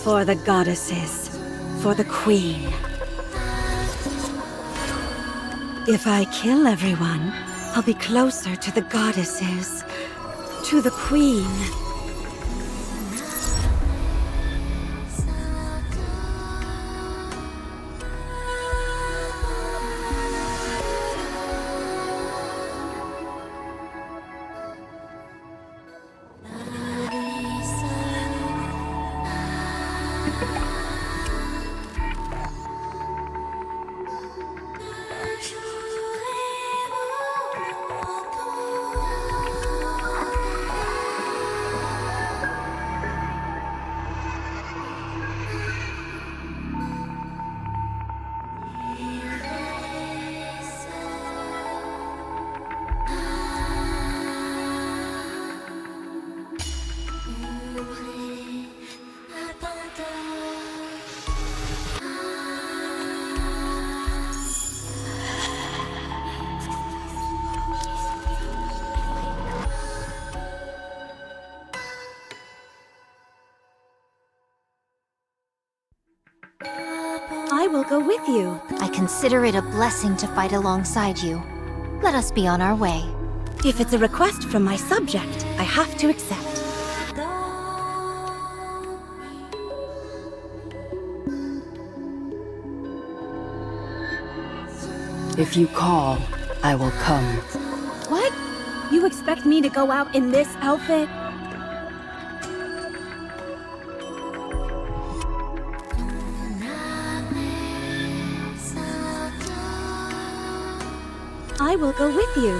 For the goddesses. For the queen. If I kill everyone, I'll be closer to the goddesses. To the queen. I will go with you. I consider it a blessing to fight alongside you. Let us be on our way. If it's a request from my subject, I have to accept. If you call, I will come. What? You expect me to go out in this outfit? I will go with you.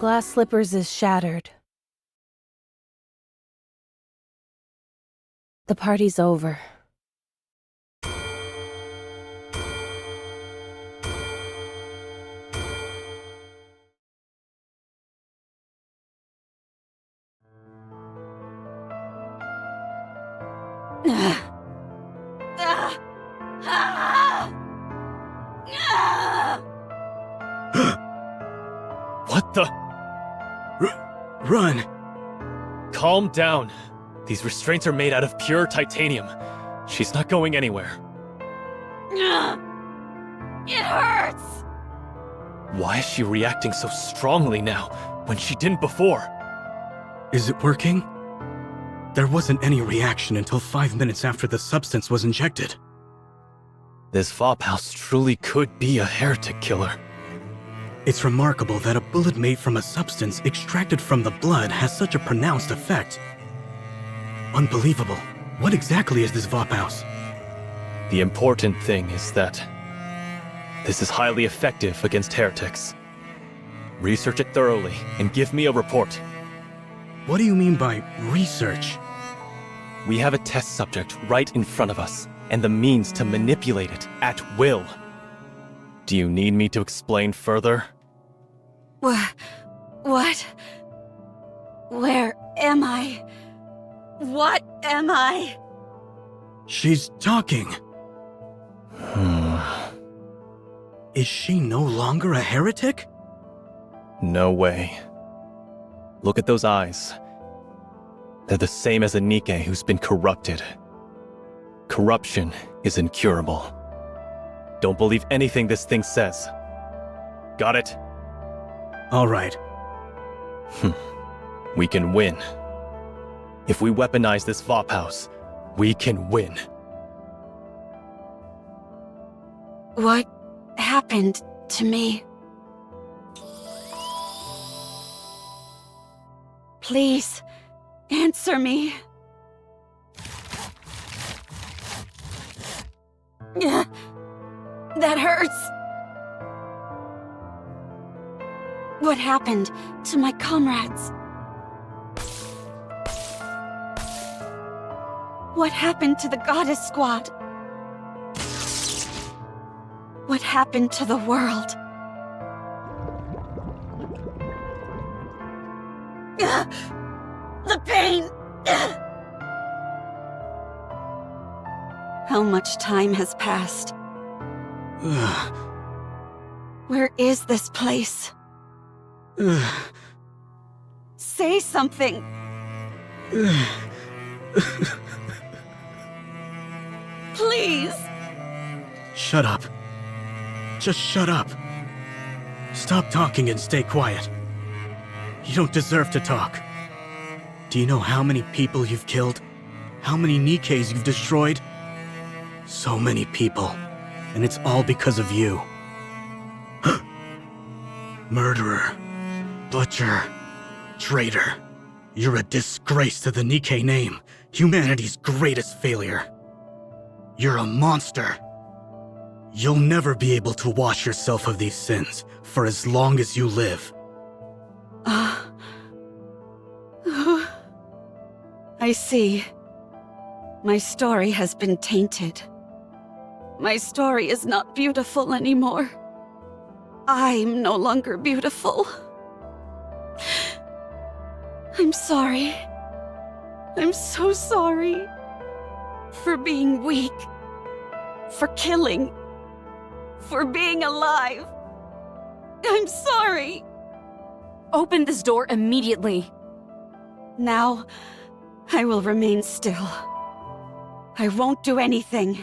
Glass Slippers is shattered. The party's over. What the? Run! Calm down. These restraints are made out of pure titanium. She's not going anywhere. It hurts! Why is she reacting so strongly now, when she didn't before? Is it working? There wasn't any reaction until 5 minutes after the substance was injected. This Vophouse truly could be a heretic killer. It's remarkable that a bullet made from a substance extracted from the blood has such a pronounced effect. Unbelievable. What exactly is this Vophouse? The important thing is that this is highly effective against heretics. Research it thoroughly and give me a report. What do you mean by research? We have a test subject right in front of us, and the means to manipulate it at will. Do you need me to explain further? What? Where am I? What am I? She's talking. Is she no longer a heretic? No way. Look at those eyes. They're the same as a Nikke who's been corrupted. Corruption is incurable. Don't believe anything this thing says. Got it? All right. We can win. If we weaponize this Vop house, we can win. What happened to me? Please, answer me. That hurts. What happened to my comrades? What happened to the Goddess Squad? What happened to the world? The pain! How much time has passed? Where is this place? Say something! Please! Shut up. Just shut up. Stop talking and stay quiet. You don't deserve to talk. Do you know how many people you've killed? How many Nikkes you've destroyed? So many people. And it's all because of you. Murderer. Butcher. Traitor. You're a disgrace to the Nikke name. Humanity's greatest failure. You're a monster. You'll never be able to wash yourself of these sins for as long as you live. I see. My story has been tainted. My story is not beautiful anymore. I'm no longer beautiful. I'm sorry. I'm so sorry. For being weak. For killing. For being alive. I'm sorry. Open this door immediately. Now, I will remain still. I won't do anything.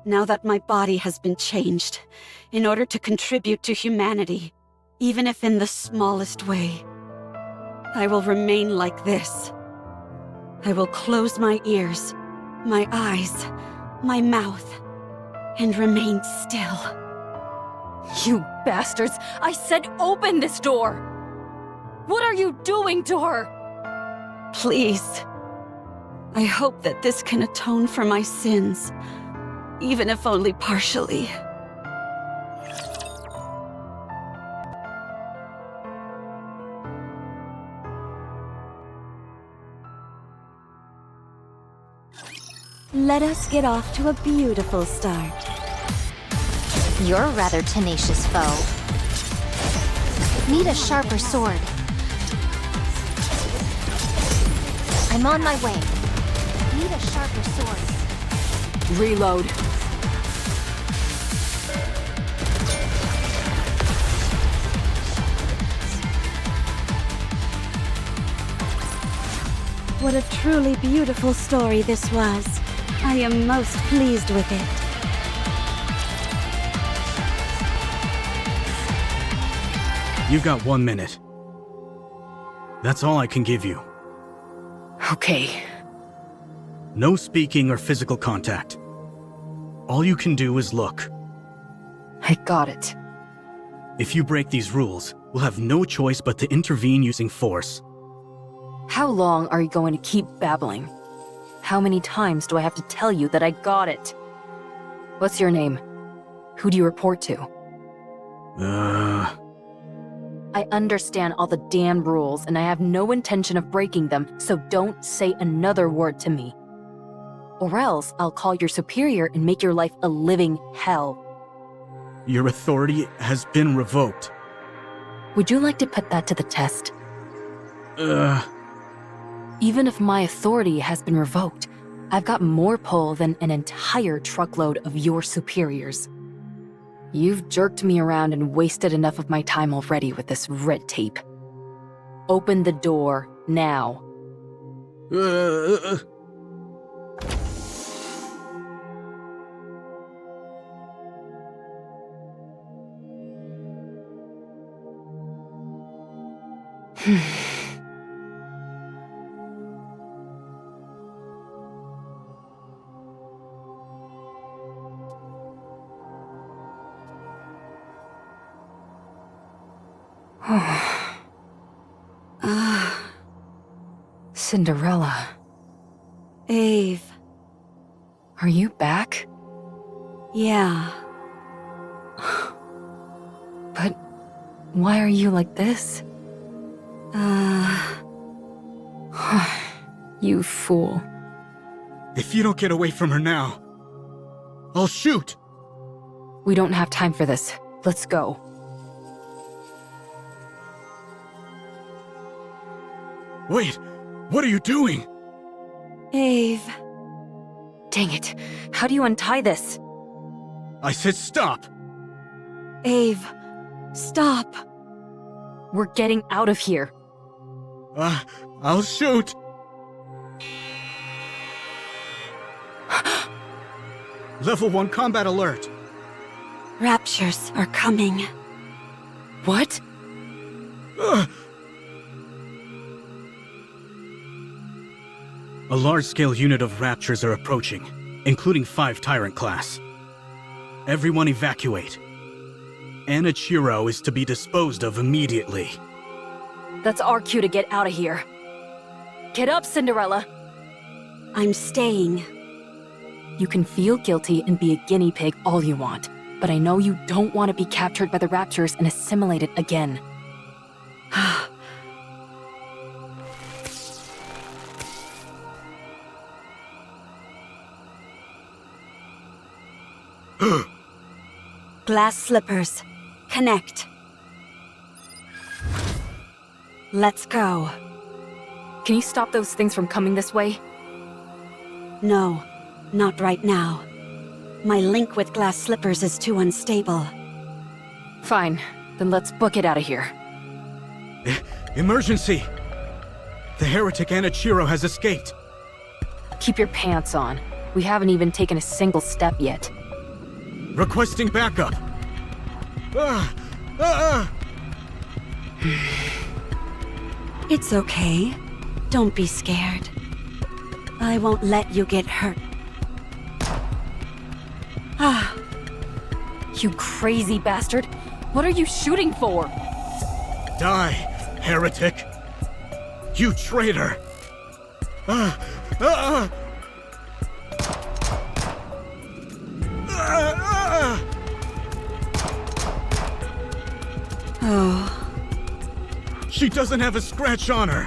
Now that my body has been changed, in order to contribute to humanity, even if in the smallest way, I will remain like this. I will close my ears, my eyes, my mouth, and remain still. You bastards! I said open this door! What are you doing to her? Please. I hope that this can atone for my sins, even if only partially. Let us get off to a beautiful start. You're a rather tenacious foe. Need a sharper sword. I'm on my way. Need a sharper sword. Reload. What a truly beautiful story this was. I am most pleased with it. You've got 1 minute. That's all I can give you. Okay. No speaking or physical contact. All you can do is look. I got it. If you break these rules, we'll have no choice but to intervene using force. How long are you going to keep babbling? How many times do I have to tell you that I got it? What's your name? Who do you report to? I understand all the damn rules, and I have no intention of breaking them, so don't say another word to me. Or else I'll call your superior and make your life a living hell. Your authority has been revoked. Would you like to put that to the test? Even if my authority has been revoked, I've got more pull than an entire truckload of your superiors. You've jerked me around and wasted enough of my time already with this red tape. Open the door, now. Cinderella, Ave. are you back? Yeah. But why are you like this? You fool. If you don't get away from her now, I'll shoot! We don't have time for this. Let's go. Wait! What are you doing? Ave. Dang it. How do you untie this? I said stop! Ave. Stop. We're getting out of here. I'll shoot! Level 1 combat alert! Raptures are coming. What? A large-scale unit of Raptures are approaching, including 5 Tyrant class. Everyone evacuate. Anichiro is to be disposed of immediately. That's our cue to get out of here. Get up, Cinderella. I'm staying. You can feel guilty and be a guinea pig all you want, but I know you don't want to be captured by the Raptors and assimilated again. Glass slippers. Connect. Let's go. Can you stop those things from coming this way? No, not right now. My link with glass slippers is too unstable. Fine, then let's book it out of here. Emergency! The heretic Anichiro has escaped. Keep your pants on. We haven't even taken a single step yet. Requesting backup. It's okay. Don't be scared. I won't let you get hurt. You crazy bastard! What are you shooting for? Die, heretic! You traitor! Oh, She doesn't have a scratch on her!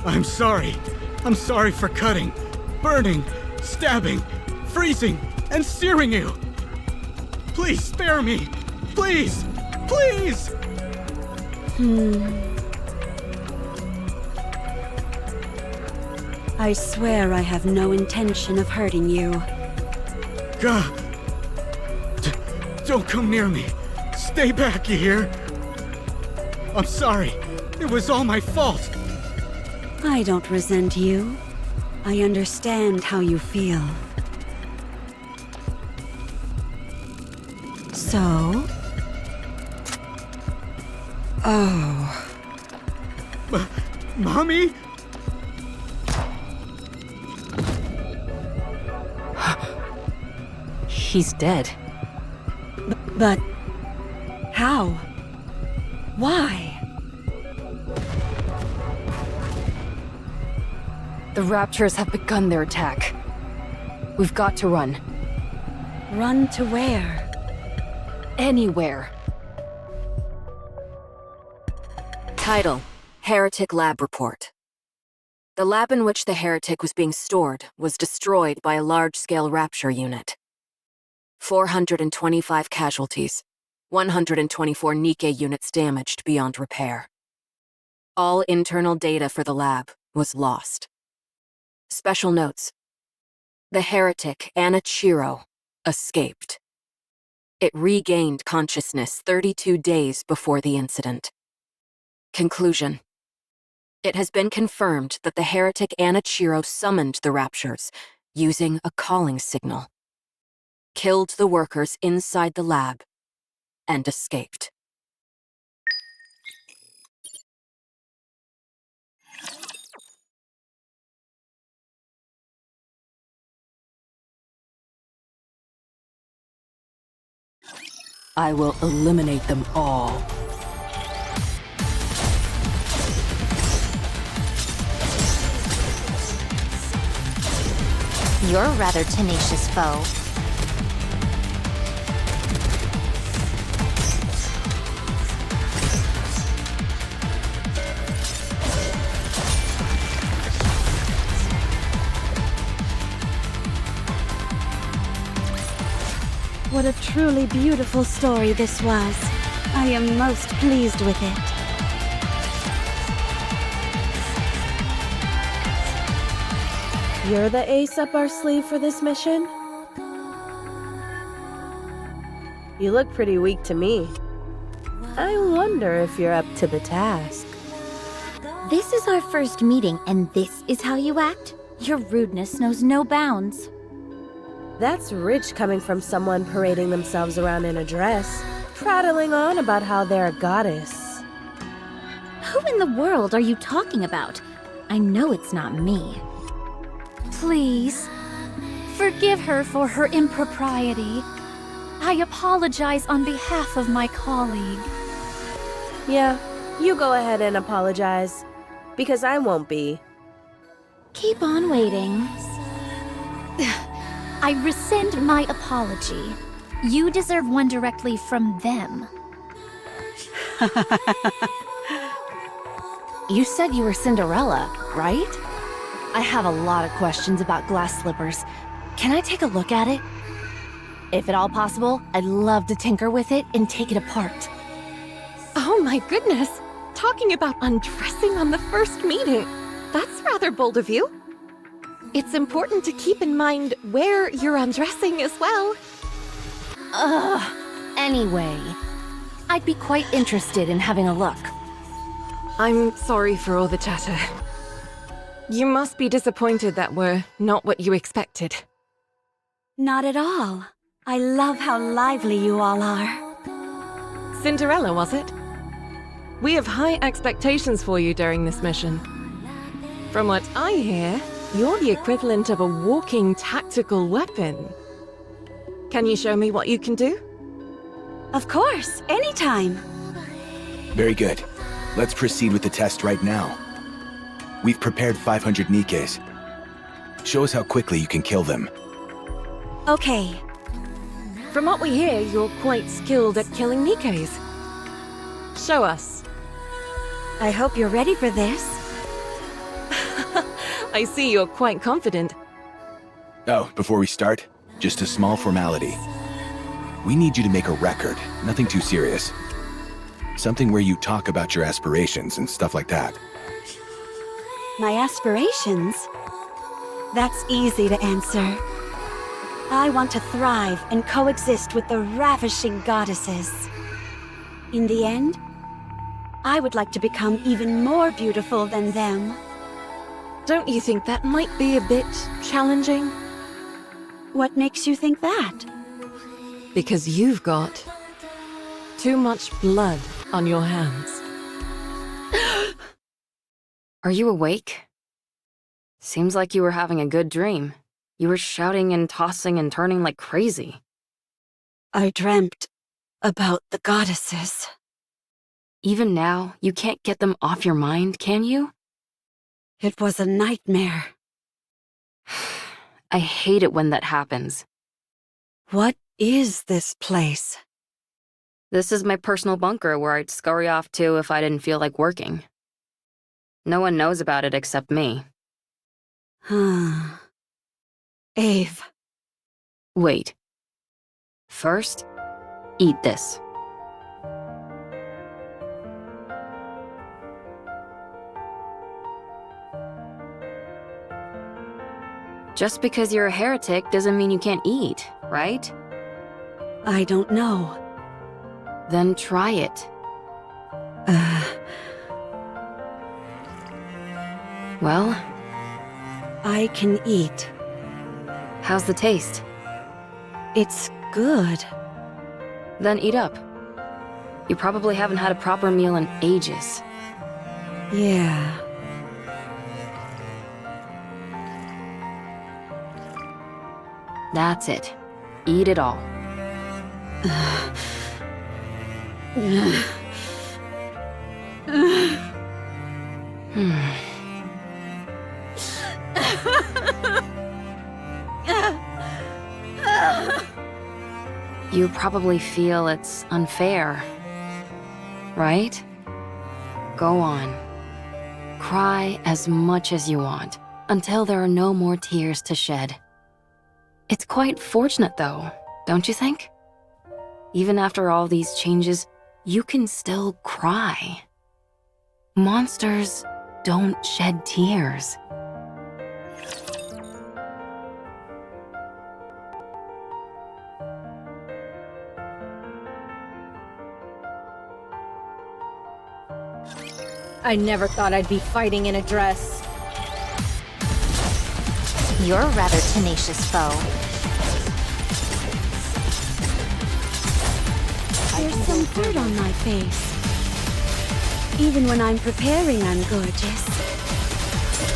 I'm sorry. I'm sorry for cutting, burning, stabbing, freezing, and searing you! Please spare me! Please! Please! I swear I have no intention of hurting you. God! Don't come near me! Stay back, you hear? I'm sorry. It was all my fault. I don't resent you. I understand how you feel. So? Oh. Mommy? He's dead. But... how? Why? The Raptors have begun their attack. We've got to run. Run to where? Anywhere. Title: Heretic Lab Report. The lab in which the heretic was being stored was destroyed by a large-scale rapture unit. 425 casualties, 124 Nikke units damaged beyond repair. All internal data for the lab was lost. Special notes: the heretic Anichiro escaped. It regained consciousness 32 days before the incident. Conclusion: it has been confirmed that the heretic Anichiro summoned the Raptures using a calling signal, killed the workers inside the lab, and escaped. I will eliminate them all. You're a rather tenacious foe. What a truly beautiful story this was. I am most pleased with it. You're the ace up our sleeve for this mission? You look pretty weak to me. I wonder if you're up to the task. This is our first meeting, and this is how you act? Your rudeness knows no bounds. That's rich coming from someone parading themselves around in a dress, prattling on about how they're a goddess. Who in the world are you talking about? I know it's not me. Please, forgive her for her impropriety. I apologize on behalf of my colleague. Yeah, you go ahead and apologize, because I won't be. Keep on waiting. I rescind my apology. You deserve one directly from them. You said you were Cinderella, right? I have a lot of questions about glass slippers. Can I take a look at it? If at all possible, I'd love to tinker with it and take it apart. Oh my goodness! Talking about undressing on the first meeting. That's rather bold of you. It's important to keep in mind where you're undressing as well. Anyway, I'd be quite interested in having a look. I'm sorry for all the chatter. You must be disappointed that we're not what you expected. Not at all. I love how lively you all are. Cinderella, was it? We have high expectations for you during this mission. From what I hear, you're the equivalent of a walking tactical weapon. Can you show me what you can do? Of course, anytime. Very good. Let's proceed with the test right now. We've prepared 500 Nikkes. Show us how quickly you can kill them. Okay. From what we hear, you're quite skilled at killing Nikkes. Show us. I hope you're ready for this. I see you're quite confident. Oh, before we start, just a small formality. We need you to make a record, nothing too serious. Something where you talk about your aspirations and stuff like that. My aspirations? That's easy to answer. I want to thrive and coexist with the ravishing goddesses. In the end, I would like to become even more beautiful than them. Don't you think that might be a bit challenging? What makes you think that? Because you've got too much blood on your hands. Are you awake? Seems like you were having a good dream. You were shouting and tossing and turning like crazy. I dreamt about the goddesses. Even now, you can't get them off your mind, can you? It was a nightmare. I hate it when that happens. What is this place? This is my personal bunker where I'd scurry off to if I didn't feel like working. No one knows about it except me. Ave. Wait. First, eat this. Just because you're a heretic doesn't mean you can't eat, right? I don't know. Then try it. Well, I can eat. how's the taste? It's good. Then eat up. You probably haven't had a proper meal in ages. Yeah. That's it. Eat it all. You probably feel it's unfair, right? Go on. Cry as much as you want, until there are no more tears to shed. It's quite fortunate though, don't you think? Even after all these changes, you can still cry. Monsters don't shed tears. I never thought I'd be fighting in a dress. You're a rather tenacious foe. There's some dirt on my face. Even when I'm preparing, I'm gorgeous.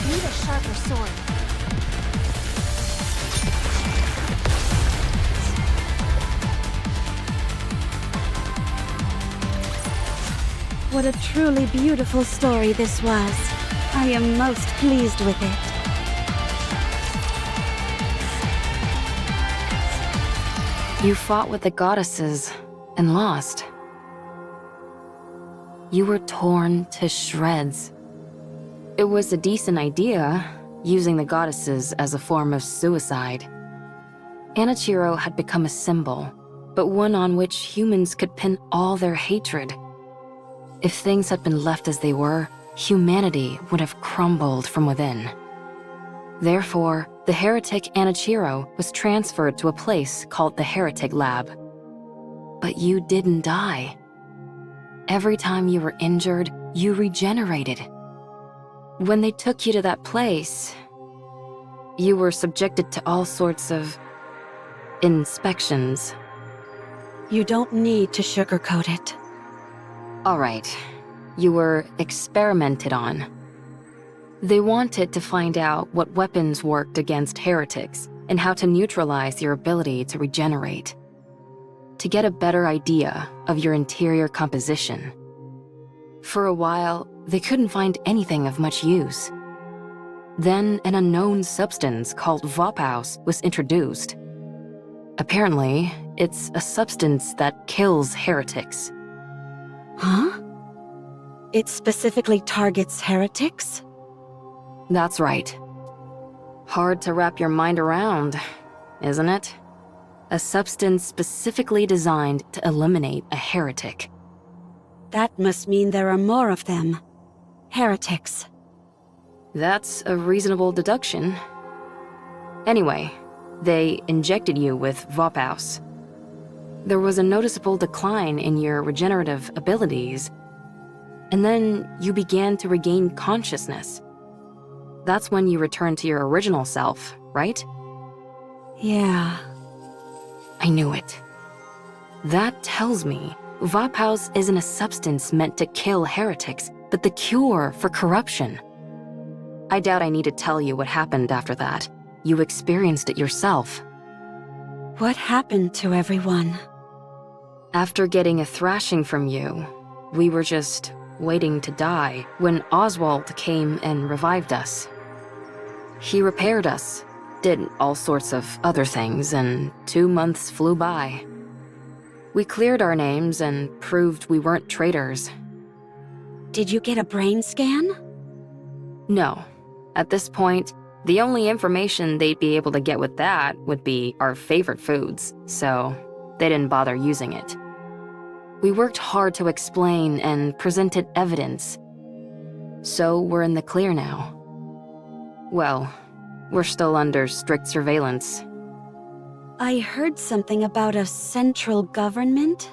Need a sharper sword. What a truly beautiful story this was. I am most pleased with it. You fought with the goddesses and lost. You were torn to shreds. It was a decent idea, using the goddesses as a form of suicide. Anichiro had become a symbol, but one on which humans could pin all their hatred. If things had been left as they were, humanity would have crumbled from within. Therefore, the heretic Anichiro was transferred to a place called the Heretic Lab. But you didn't die. Every time you were injured, you regenerated. When they took you to that place, you were subjected to all sorts of inspections. You don't need to sugarcoat it. All right, you were experimented on. They wanted to find out what weapons worked against heretics and how to neutralize your ability to regenerate. To get a better idea of your interior composition. For a while, they couldn't find anything of much use. Then an unknown substance called Vophaus was introduced. Apparently, it's a substance that kills heretics. Huh? It specifically targets heretics? That's right. Hard to wrap your mind around, isn't it? A substance specifically designed to eliminate a heretic. That must mean there are more of them. Heretics. That's a reasonable deduction. Anyway, they injected you with Vophaus. There was a noticeable decline in your regenerative abilities, and then you began to regain consciousness. That's when you returned to your original self, right? Yeah. I knew it. That tells me Vophaus isn't a substance meant to kill heretics, but the cure for corruption. I doubt I need to tell you what happened after that. You experienced it yourself. What happened to everyone? After getting a thrashing from you, we were just waiting to die when Oswald came and revived us. He repaired us, did all sorts of other things, and 2 months flew by. We cleared our names and proved we weren't traitors. Did you get a brain scan? No. At this point, the only information they'd be able to get with that would be our favorite foods, so they didn't bother using it. We worked hard to explain and presented evidence. So we're in the clear now. Well, we're still under strict surveillance. I heard something about a central government?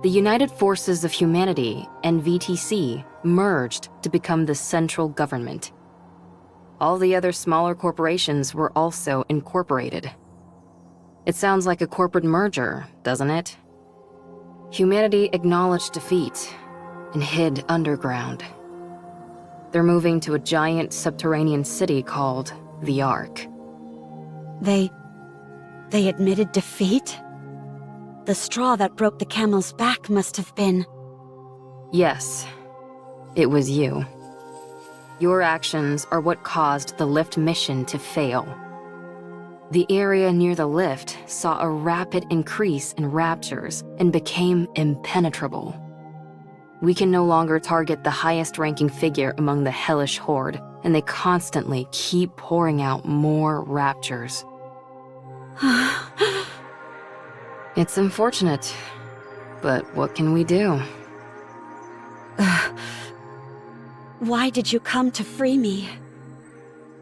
The United Forces of Humanity and VTC merged to become the central government. All the other smaller corporations were also incorporated. It sounds like a corporate merger, doesn't it? Humanity acknowledged defeat and hid underground. They're moving to a giant subterranean city called the Ark. They admitted defeat? The straw that broke the camel's back must have been... Yes, it was you. Your actions are what caused the lift mission to fail. The area near the lift saw a rapid increase in raptures and became impenetrable. We can no longer target the highest-ranking figure among the hellish horde, and they constantly keep pouring out more raptures. It's unfortunate, but what can we do? Why did you come to free me?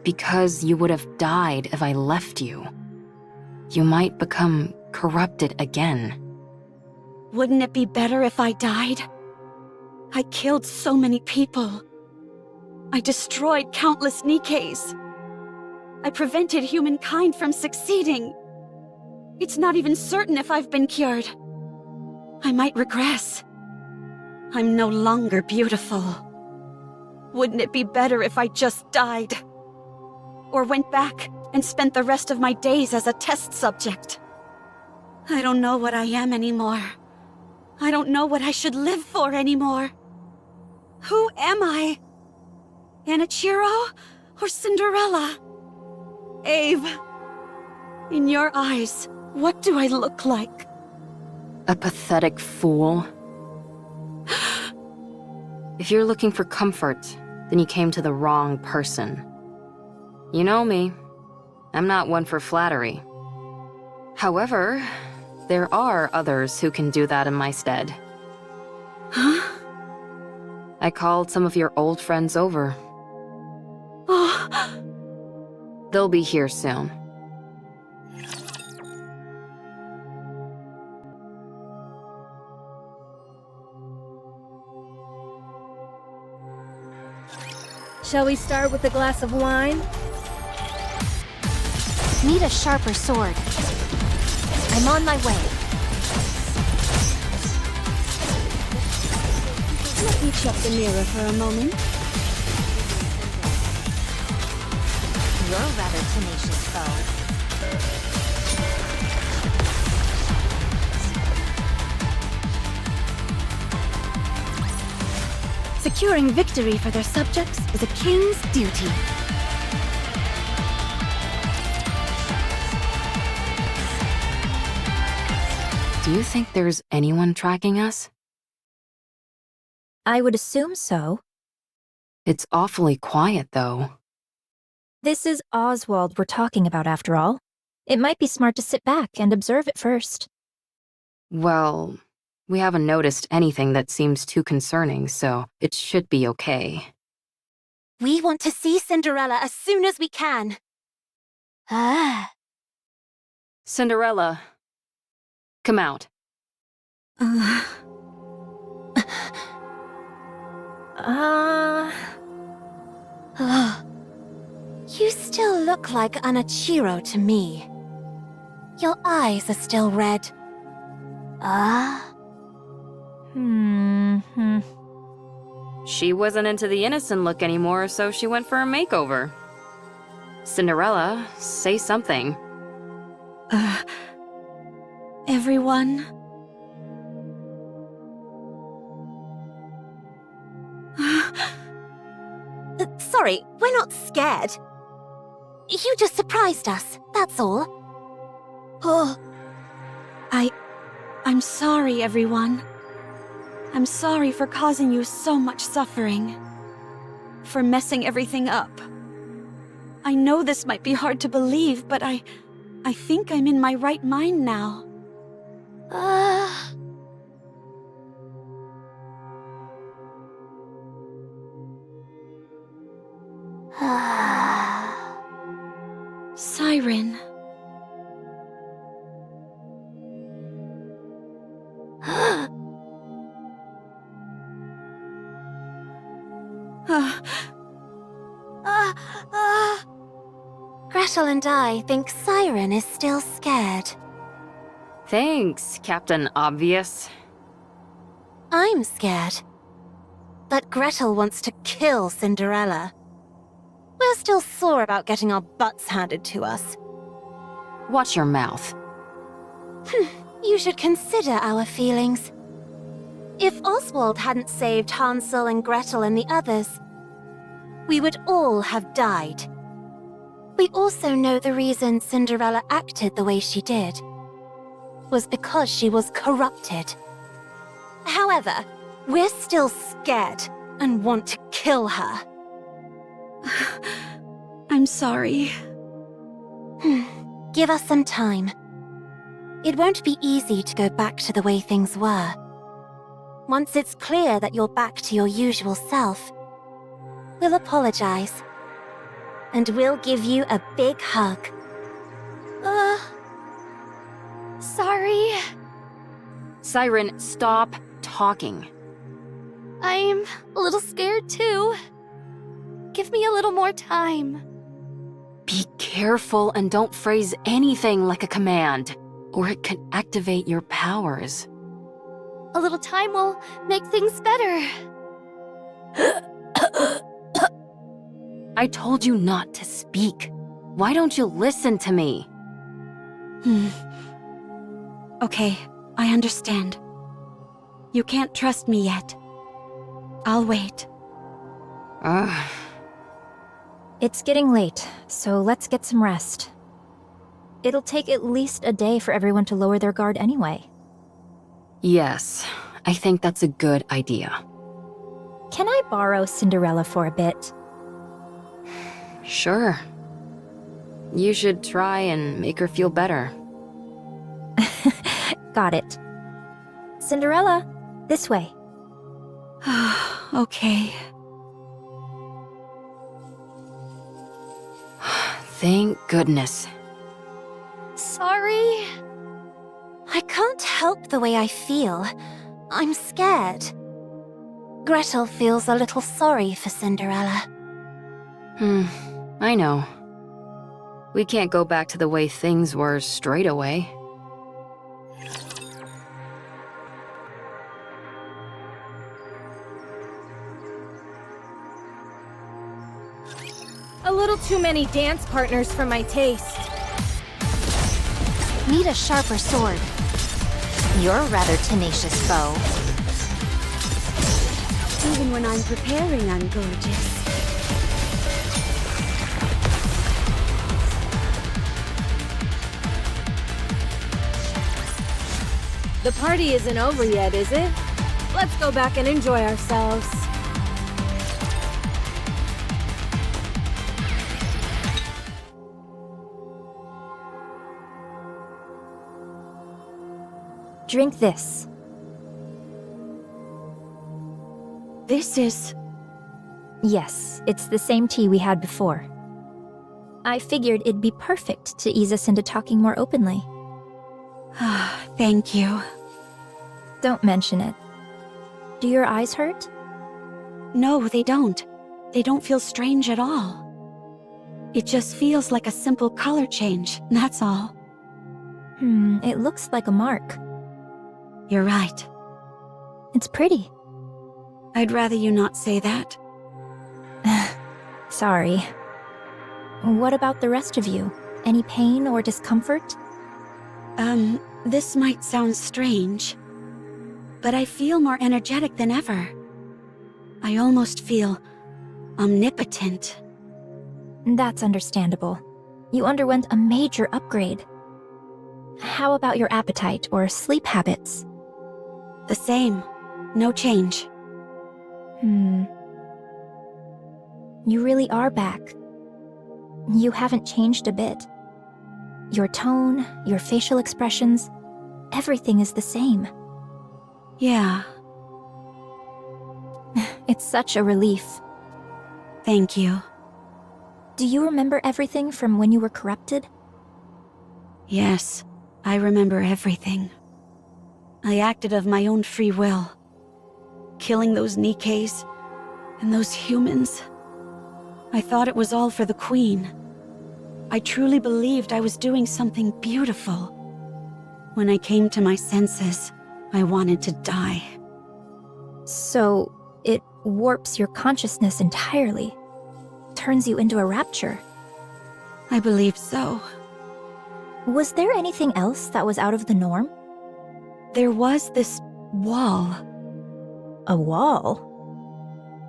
Because you would have died if I left you. You might become corrupted again. Wouldn't it be better if I died? I killed so many people. I destroyed countless Nikkes. I prevented humankind from succeeding. It's not even certain if I've been cured. I might regress. I'm no longer beautiful. Wouldn't it be better if I just died? Or went back and spent the rest of my days as a test subject? I don't know what I am anymore. I don't know what I should live for anymore. Who am I? Anichiro or Cinderella? Ave, in your eyes, what do I look like? A pathetic fool. If you're looking for comfort, then you came to the wrong person. You know me. I'm not one for flattery. However, there are others who can do that in my stead. Huh? I called some of your old friends over. Oh. They'll be here soon. Shall we start with a glass of wine? Need a sharper sword. I'm on my way. Let me check the mirror for a moment. You're a rather tenacious foe. Securing victory for their subjects is a king's duty. Do you think there's anyone tracking us? I would assume so. It's awfully quiet, though. This is Oswald we're talking about, after all. It might be smart to sit back and observe it first. Well, we haven't noticed anything that seems too concerning, so it should be okay. We want to see Cinderella as soon as we can. Cinderella, come out. You still look like Anichiro to me. Your eyes are still red. She wasn't into the innocent look anymore, so she went for a makeover. Cinderella, say something. Everyone? Sorry, we're not scared. You just surprised us, that's all. Oh. I'm sorry, everyone. I'm sorry for causing you so much suffering. For messing everything up. I know this might be hard to believe, but I think I'm in my right mind now. Siren. Gretel and I think Siren is still scared. Thanks, Captain Obvious. I'm scared. But Gretel wants to kill Cinderella. We're still sore about getting our butts handed to us. Watch your mouth. You should consider our feelings. If Oswald hadn't saved Hansel and Gretel and the others, we would all have died. We also know the reason Cinderella acted the way she did was because she was corrupted. However, we're still scared and want to kill her. I'm sorry. Give us some time. It won't be easy to go back to the way things were. Once it's clear that you're back to your usual self, we'll apologize. And we'll give you a big hug. Sorry. Siren, stop talking. I'm a little scared too. Give me a little more time. Be careful and don't phrase anything like a command, or it can activate your powers. A little time will make things better. I told you not to speak. Why don't you listen to me? Okay, I understand. You can't trust me yet. I'll wait. Ugh. It's getting late, so let's get some rest. It'll take at least a day for everyone to lower their guard anyway. Yes, I think that's a good idea. Can I borrow Cinderella for a bit? Sure. You should try and make her feel better. Got it. Cinderella, this way. Okay. Thank goodness. Sorry. I can't help the way I feel. I'm scared. Gretel feels a little sorry for Cinderella. I know. We can't go back to the way things were straight away. A little too many dance partners for my taste. Need a sharper sword. You're a rather tenacious foe. Even when I'm preparing, I'm gorgeous. The party isn't over yet, is it? Let's go back and enjoy ourselves. Drink this. This is... Yes, it's the same tea we had before. I figured it'd be perfect to ease us into talking more openly. Thank you. Don't mention it. Do your eyes hurt? No, they don't. They don't feel strange at all. It just feels like a simple color change, that's all. It looks like a mark. You're right. It's pretty. I'd rather you not say that. Sorry. What about the rest of you? Any pain or discomfort? This might sound strange, but I feel more energetic than ever. I almost feel omnipotent. That's understandable. You underwent a major upgrade. How about your appetite or sleep habits? The same. No change. You really are back. You haven't changed a bit. Your tone, your facial expressions, everything is the same. Yeah. It's such a relief. Thank you. Do you remember everything from when you were corrupted? Yes, I remember everything. I acted of my own free will. Killing those Nikkes and those humans. I thought it was all for the Queen. I truly believed I was doing something beautiful. When I came to my senses, I wanted to die. So, it warps your consciousness entirely. Turns you into a rapture. I believe so. Was there anything else that was out of the norm? There was this wall. A wall?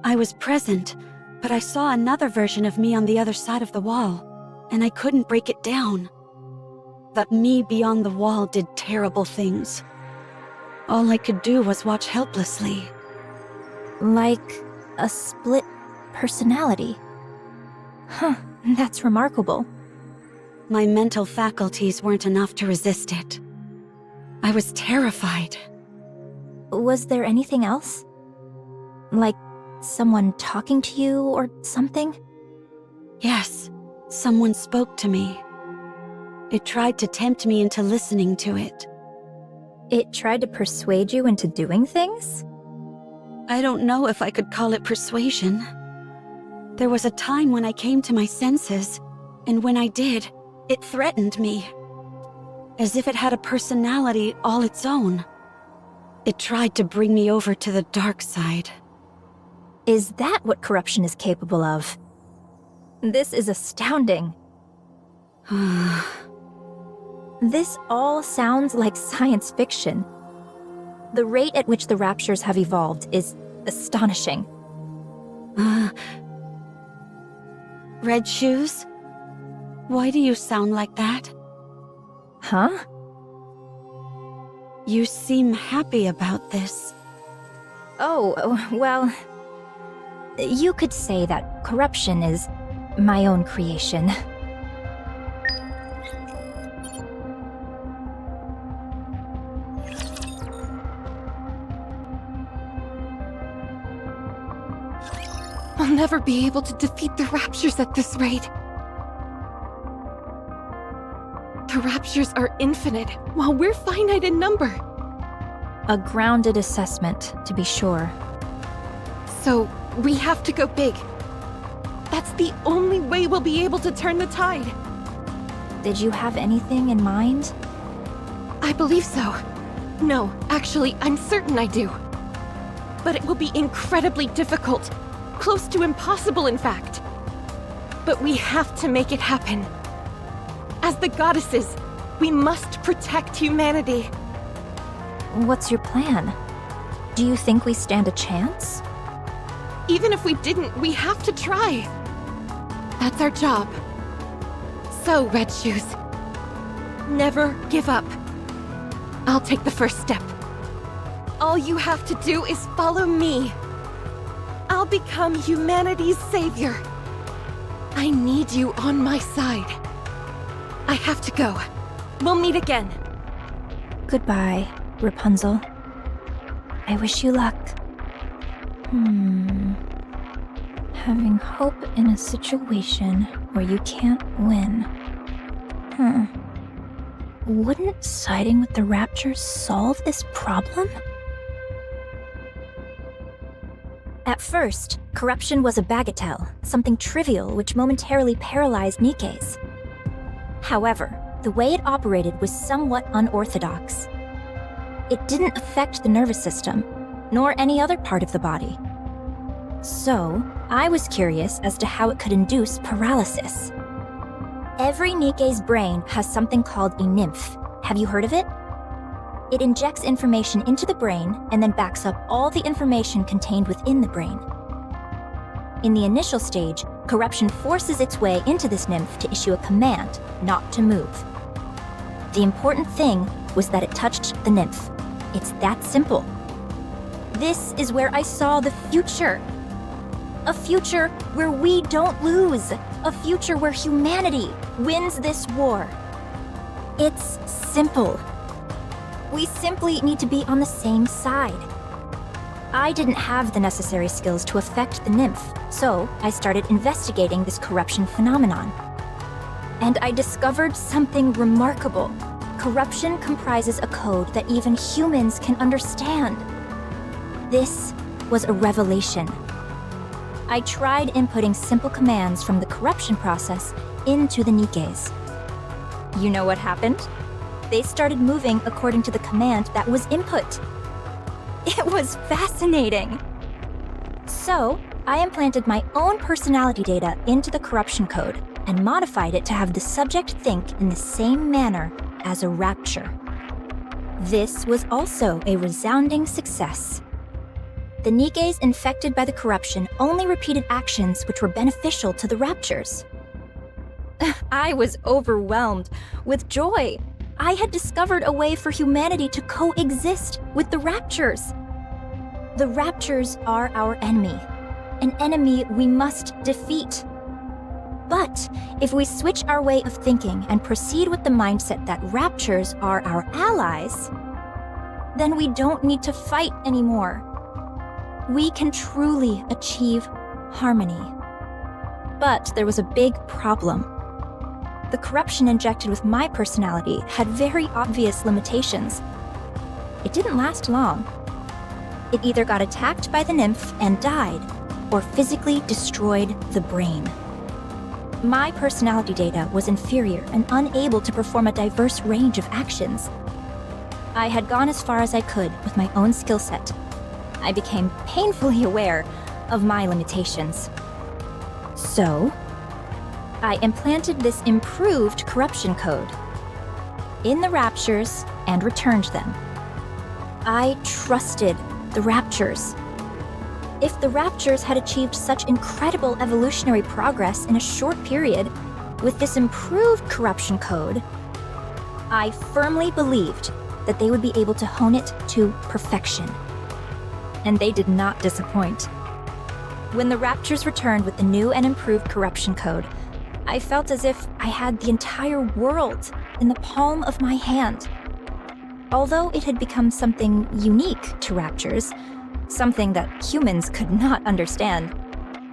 I was present, but I saw another version of me on the other side of the wall, and I couldn't break it down. That me beyond the wall did terrible things. All I could do was watch helplessly. Like a split personality. Huh, that's remarkable. My mental faculties weren't enough to resist it. I was terrified. Was there anything else? Like someone talking to you or something? Yes, someone spoke to me. It tried to tempt me into listening to it. It tried to persuade you into doing things? I don't know if I could call it persuasion. There was a time when I came to my senses, and when I did, it threatened me. As if it had a personality all its own. It tried to bring me over to the dark side. Is that what corruption is capable of? This is astounding. This all sounds like science fiction. The rate at which the Raptures have evolved is astonishing. Red Shoes? Why do you sound like that? Huh? You seem happy about this. Oh, well... You could say that corruption is my own creation. I'll never be able to defeat the Raptures at this rate. The Raptures are infinite, while we're finite in number. A grounded assessment, to be sure. So, we have to go big. That's the only way we'll be able to turn the tide. Did you have anything in mind? I believe so. No, actually, I'm certain I do. But it will be incredibly difficult. Close to impossible, in fact. But we have to make it happen. As the goddesses, we must protect humanity. What's your plan? Do you think we stand a chance? Even if we didn't, we have to try. That's our job. So, Red Shoes, never give up. I'll take the first step. All you have to do is follow me. I'll become humanity's savior. I need you on my side. I have to go. We'll meet again. Goodbye, Rapunzel. I wish you luck. Having hope in a situation where you can't win. Wouldn't siding with the Raptures solve this problem? At first, corruption was a bagatelle, something trivial which momentarily paralyzed Nikke's. However, the way it operated was somewhat unorthodox. It didn't affect the nervous system, nor any other part of the body. So, I was curious as to how it could induce paralysis. Every Nikke's brain has something called a nymph. Have you heard of it? It injects information into the brain and then backs up all the information contained within the brain. In the initial stage, corruption forces its way into this nymph to issue a command not to move. The important thing was that it touched the nymph. It's that simple. This is where I saw the future. A future where we don't lose. A future where humanity wins this war. It's simple. We simply need to be on the same side. I didn't have the necessary skills to affect the nymph, so I started investigating this corruption phenomenon. And I discovered something remarkable. Corruption comprises a code that even humans can understand. This was a revelation. I tried inputting simple commands from the corruption process into the Nikkes. You know what happened? They started moving according to the command that was input. It was fascinating. So, I implanted my own personality data into the corruption code and modified it to have the subject think in the same manner as a rapture. This was also a resounding success. The Nikkes infected by the corruption only repeated actions which were beneficial to the Raptures. I was overwhelmed with joy. I had discovered a way for humanity to coexist with the Raptures. The Raptures are our enemy, an enemy we must defeat. But if we switch our way of thinking and proceed with the mindset that Raptures are our allies, then we don't need to fight anymore. We can truly achieve harmony. But there was a big problem. The corruption injected with my personality had very obvious limitations. It didn't last long. It either got attacked by the nymph and died, or physically destroyed the brain. My personality data was inferior and unable to perform a diverse range of actions. I had gone as far as I could with my own skill set. I became painfully aware of my limitations. So, I implanted this improved corruption code in the Raptures and returned them. I trusted the Raptures. If the Raptures had achieved such incredible evolutionary progress in a short period with this improved corruption code, I firmly believed that they would be able to hone it to perfection. And they did not disappoint. When the Raptures returned with the new and improved corruption code, I felt as if I had the entire world in the palm of my hand. Although it had become something unique to Raptures, something that humans could not understand,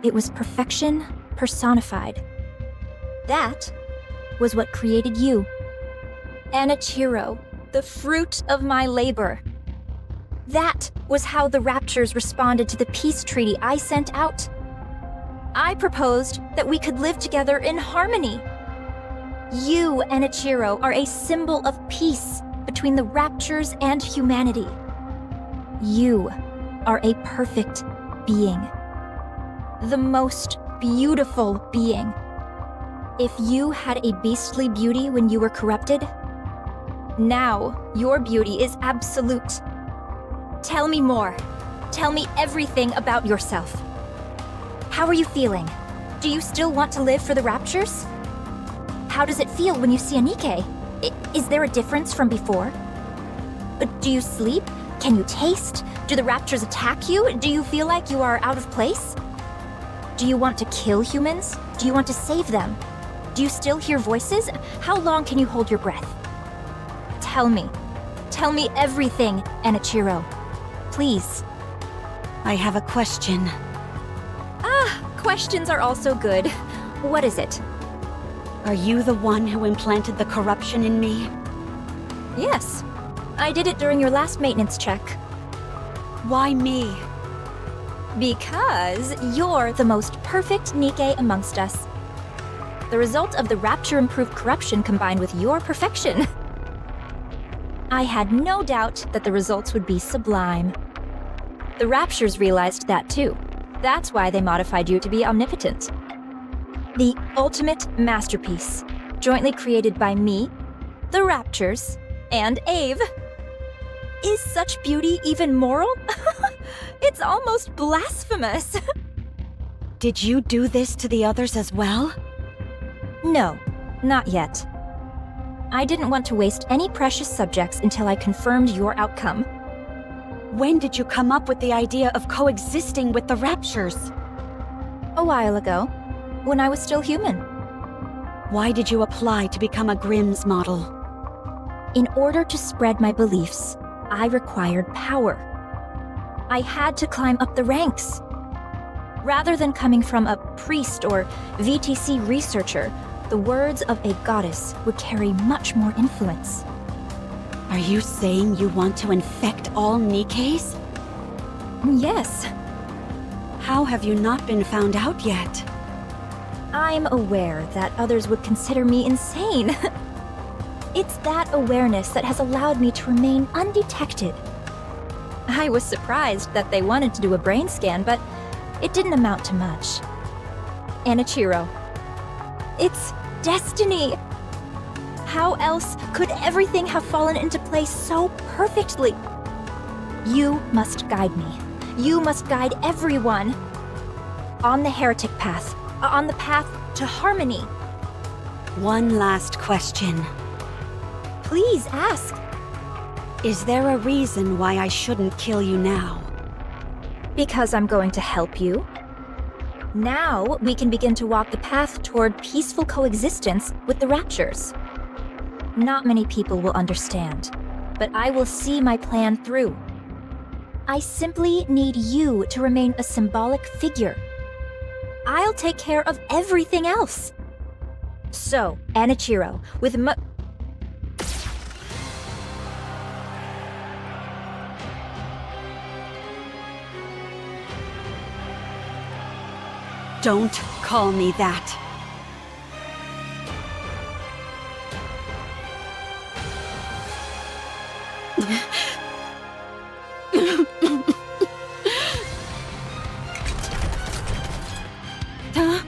it was perfection personified. That was what created you. Anichiro, the fruit of my labor. That was how the Raptures responded to the peace treaty I sent out. I proposed that we could live together in harmony. You, Anichiro, are a symbol of peace between the Raptures and humanity. You are a perfect being. The most beautiful being. If you had a beastly beauty when you were corrupted, now your beauty is absolute. Tell me more. Tell me everything about yourself. How are you feeling? Do you still want to live for the Raptures? How does it feel when you see a Nikke? Is there a difference from before? Do you sleep? Can you taste? Do the Raptures attack you? Do you feel like you are out of place? Do you want to kill humans? Do you want to save them? Do you still hear voices? How long can you hold your breath? Tell me. Tell me everything, Anichiro. Please. I have a question. Questions are also good. What is it? Are you the one who implanted the corruption in me? Yes. I did it during your last maintenance check. Why me? Because you're the most perfect Nikke amongst us. The result of the Rapture-improved corruption combined with your perfection. I had no doubt that the results would be sublime. The Raptures realized that too. That's why they modified you to be omnipotent. The ultimate masterpiece, jointly created by me, the Raptures, and Ave. Is such beauty even moral? It's almost blasphemous. Did you do this to the others as well? No, not yet. I didn't want to waste any precious subjects until I confirmed your outcome. When did you come up with the idea of coexisting with the Raptures? A while ago, when I was still human. Why did you apply to become a Grimm's model? In order to spread my beliefs, I required power. I had to climb up the ranks. Rather than coming from a priest or VTC researcher, the words of a goddess would carry much more influence. Are you saying you want to infect all Nikkes? Yes. How have you not been found out yet? I'm aware that others would consider me insane. It's that awareness that has allowed me to remain undetected. I was surprised that they wanted to do a brain scan, but it didn't amount to much. Anichiro. It's destiny. How else could everything have fallen into place so perfectly? You must guide me. You must guide everyone. On the heretic path. On the path to harmony. One last question. Please ask. Is there a reason why I shouldn't kill you now? Because I'm going to help you. Now we can begin to walk the path toward peaceful coexistence with the Raptures. Not many people will understand, but I will see my plan through. I simply need you to remain a symbolic figure. I'll take care of everything else. So, Anichiro, with Don't call me that. Huh?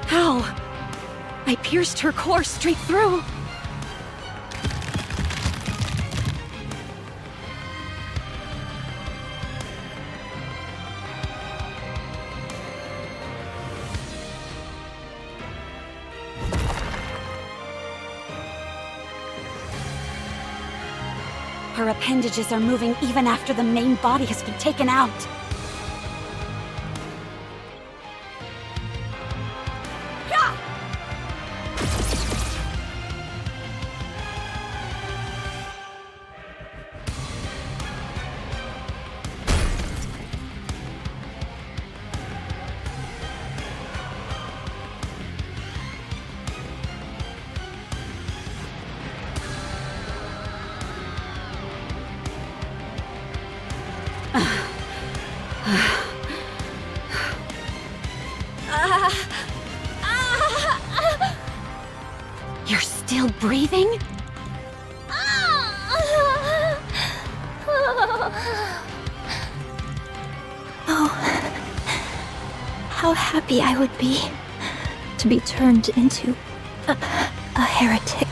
How? I pierced her core straight through. Her appendages are moving even after the main body has been taken out. You're still breathing? Oh, how happy I would be to be turned into a heretic.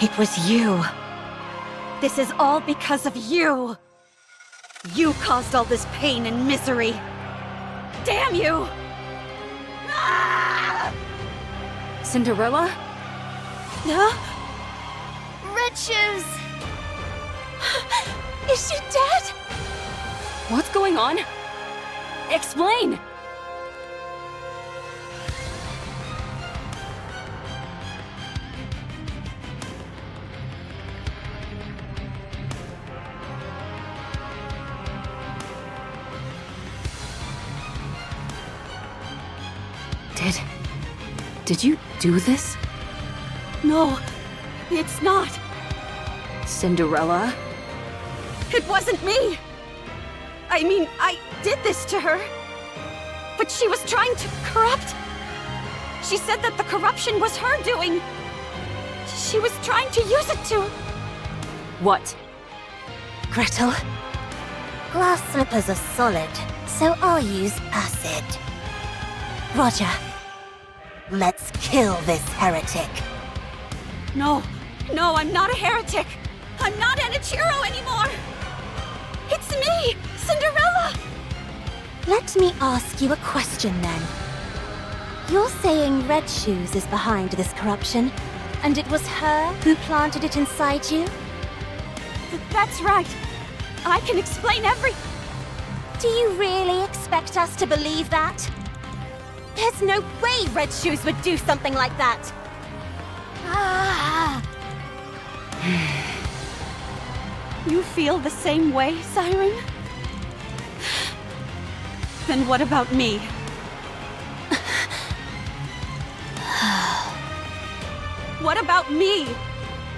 It was you. This is all because of you. You caused all this pain and misery. Damn you! Ah! Cinderella? Huh? Red Shoes! Is she dead? What's going on? Explain! Did you do this? No, it's not. Cinderella? It wasn't me. I mean, I did this to her. But she was trying to corrupt. She said that the corruption was her doing. She was trying to use it to... What? Gretel? Glass slippers are solid, so I'll use acid. Roger. Let's kill this heretic. No, I'm not a heretic. I'm not Anichiro anymore. It's me, Cinderella. Let me ask you a question then. You're saying Red Shoes is behind this corruption, and it was her who planted it inside you? That's right. I can explain Do you really expect us to believe that? There's no way Red Shoes would do something like that! Ah! You feel the same way, Siren? Then what about me? What about me?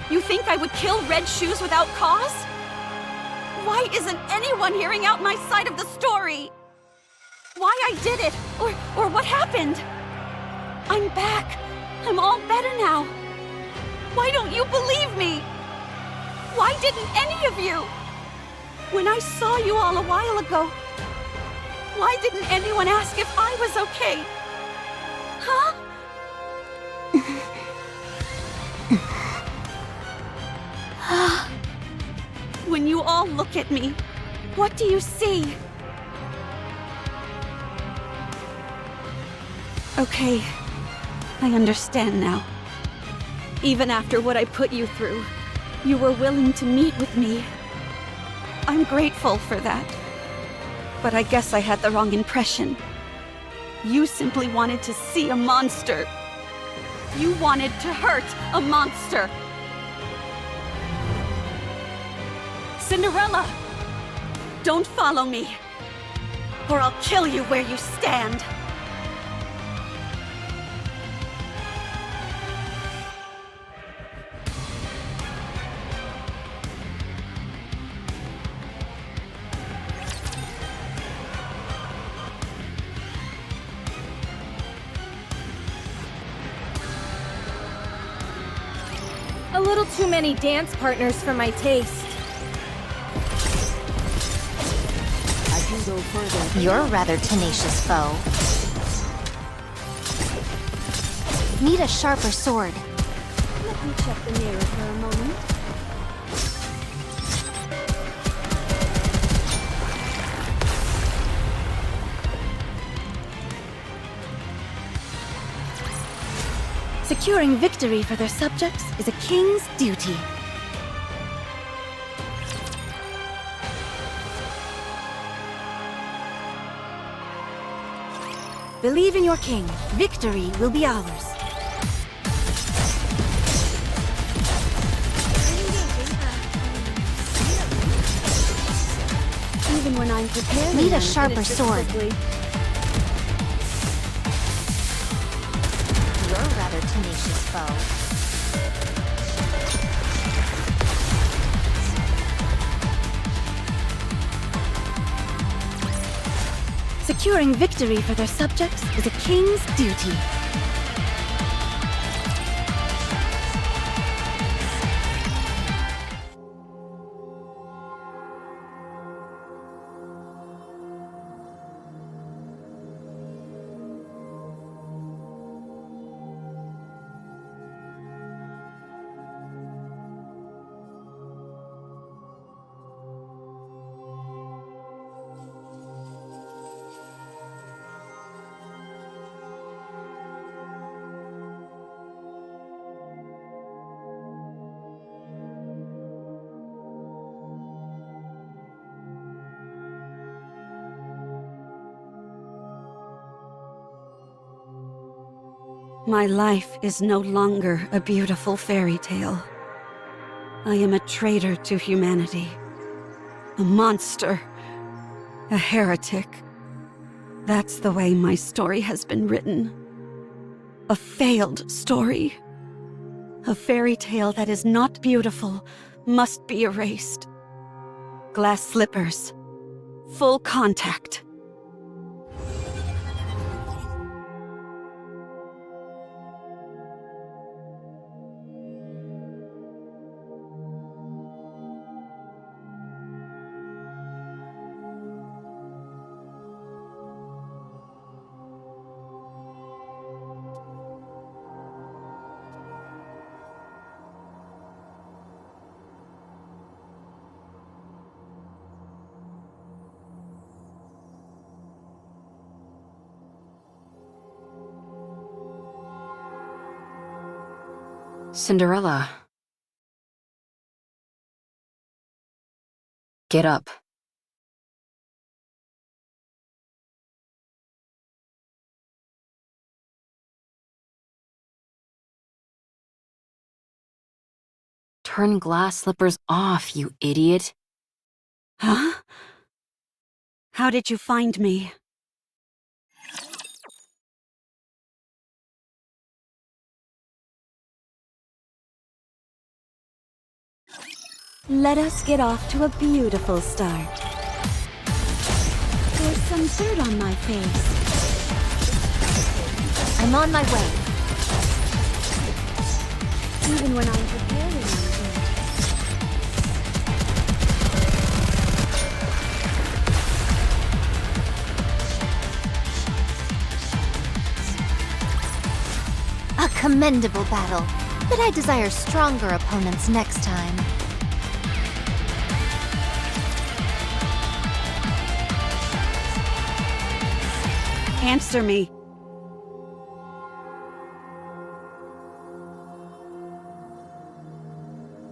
You think I would kill Red Shoes without cause? Why isn't anyone hearing out my side of the story? Why I did it, or what happened? I'm back. I'm all better now. Why don't you believe me? Why didn't any of you? When I saw you all a while ago, why didn't anyone ask if I was okay? Huh? When you all look at me, what do you see? Okay, I understand now. Even after what I put you through, you were willing to meet with me. I'm grateful for that. But I guess I had the wrong impression. You simply wanted to see a monster. You wanted to hurt a monster. Cinderella! Don't follow me, or I'll kill you where you stand. A little too many dance partners for my taste. I can go further. You're a rather tenacious foe. Need a sharper sword. Let me check the mirror for a moment. Securing victory for their subjects is a king's duty. Believe in your king. Victory will be ours. Even when I'm prepared, Need a sharper sword. You're a rather tenacious foe. Securing victory for their subjects is a king's duty. My life is no longer a beautiful fairy tale. I am a traitor to humanity. A monster. A heretic. That's the way my story has been written. A failed story. A fairy tale that is not beautiful must be erased. Glass slippers. Full contact. Cinderella. Get up. Turn glass slippers off, you idiot. Huh? How did you find me? Let us get off to a beautiful start. There's some dirt on my face. I'm on my way. even when I'm preparing anything. A commendable battle, but I desire stronger opponents next time. Answer me.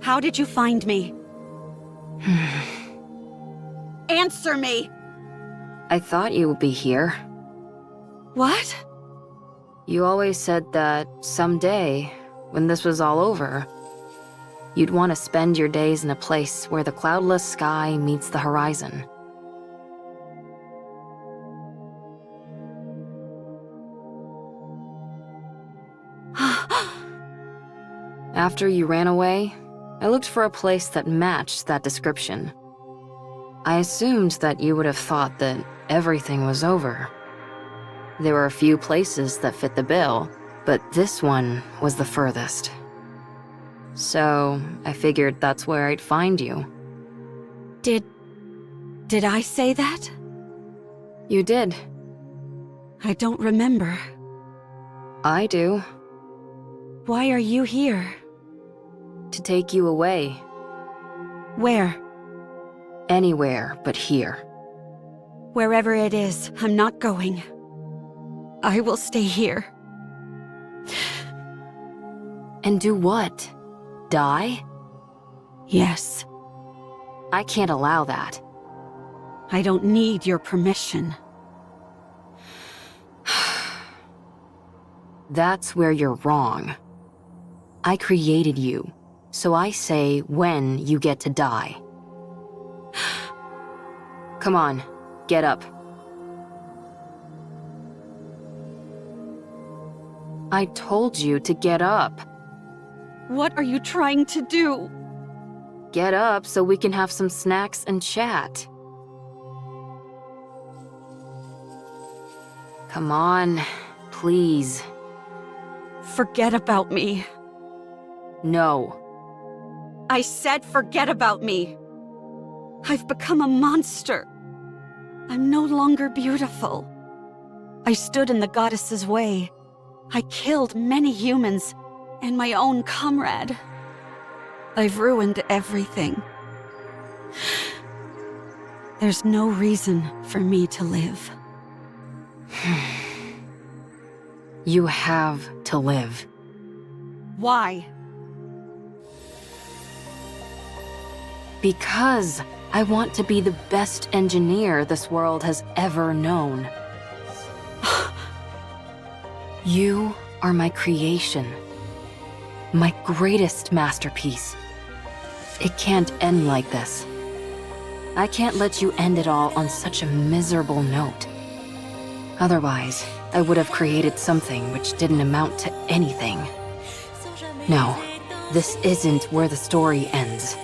How did you find me? Answer me! I thought you would be here. What? You always said that someday, when this was all over, you'd want to spend your days in a place where the cloudless sky meets the horizon. After you ran away, I looked for a place that matched that description. I assumed that you would have thought that everything was over. There were a few places that fit the bill, but this one was the furthest. So, I figured that's where I'd find you. Did I say that? You did. I don't remember. I do. Why are you here? To take you away. Where? Anywhere but here. Wherever it is, I'm not going. I will stay here. And do what? Die? Yes. I can't allow that. I don't need your permission. That's where you're wrong. I created you, so I say when you get to die. Come on, get up. I told you to get up. What are you trying to do? Get up so we can have some snacks and chat. Come on, please. Forget about me. No. I said forget about me. I've become a monster. I'm no longer beautiful. I stood in the goddess's way. I killed many humans and my own comrade. I've ruined everything. There's no reason for me to live. You have to live. Why? Because I want to be the best engineer this world has ever known. You are my creation. My greatest masterpiece. It can't end like this. I can't let you end it all on such a miserable note. Otherwise, I would have created something which didn't amount to anything. No, this isn't where the story ends.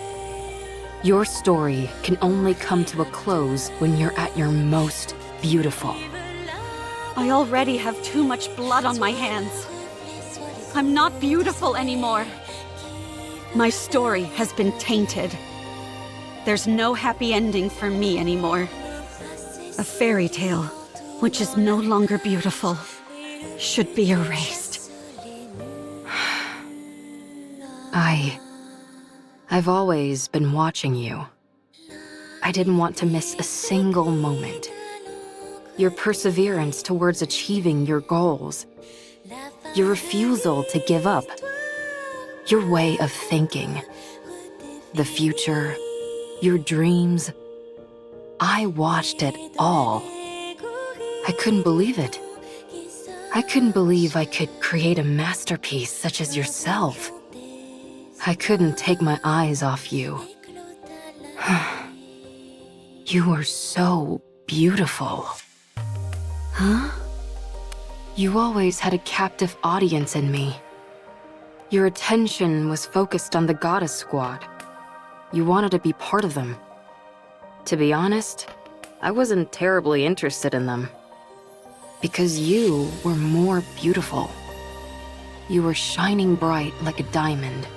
Your story can only come to a close when you're at your most beautiful. I already have too much blood on my hands. I'm not beautiful anymore. My story has been tainted. There's no happy ending for me anymore. A fairy tale, which is no longer beautiful, should be erased. I've always been watching you. I didn't want to miss a single moment. Your perseverance towards achieving your goals. Your refusal to give up. Your way of thinking. The future. Your dreams. I watched it all. I couldn't believe it. I couldn't believe I could create a masterpiece such as yourself. I couldn't take my eyes off you. You were so beautiful. Huh? You always had a captive audience in me. Your attention was focused on the Goddess Squad. You wanted to be part of them. To be honest, I wasn't terribly interested in them. Because you were more beautiful. You were shining bright like a diamond,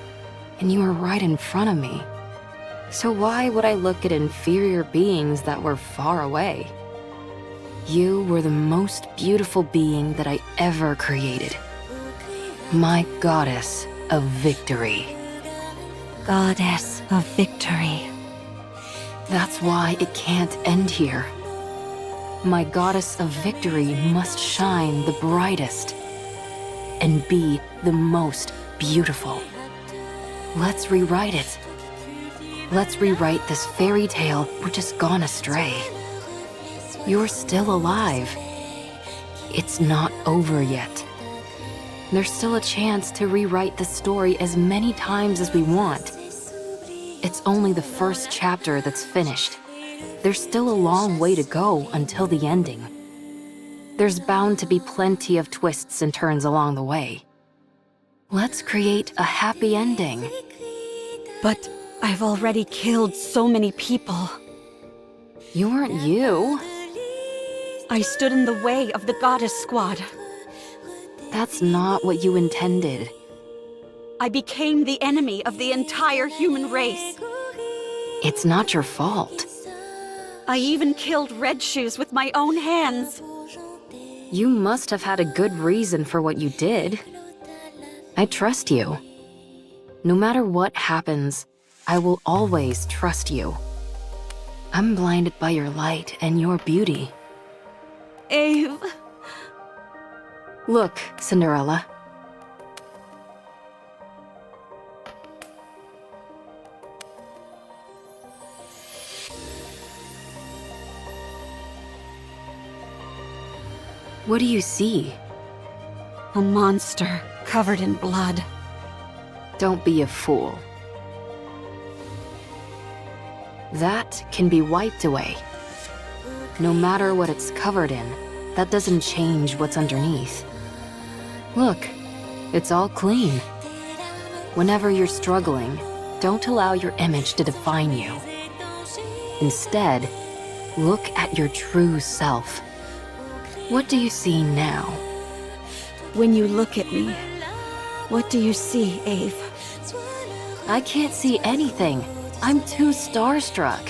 and you were right in front of me. So why would I look at inferior beings that were far away? You were the most beautiful being that I ever created. My goddess of victory. Goddess of victory. That's why it can't end here. My goddess of victory must shine the brightest and be the most beautiful. Let's rewrite it. Let's rewrite this fairy tale which has gone astray. You're still alive. It's not over yet. There's still a chance to rewrite the story as many times as we want. It's only the first chapter that's finished. There's still a long way to go until the ending. There's bound to be plenty of twists and turns along the way. Let's create a happy ending. But I've already killed so many people. You weren't you. I stood in the way of the Goddess Squad. That's not what you intended. I became the enemy of the entire human race. It's not your fault. I even killed Red Shoes with my own hands. You must have had a good reason for what you did. I trust you. No matter what happens, I will always trust you. I'm blinded by your light and your beauty. Ave... Look, Cinderella. What do you see? A monster covered in blood. Don't be a fool. That can be wiped away. No matter what it's covered in, that doesn't change what's underneath. Look, it's all clean. Whenever you're struggling, don't allow your image to define you. Instead, look at your true self. What do you see now? When you look at me, what do you see, Ave? I can't see anything. I'm too starstruck.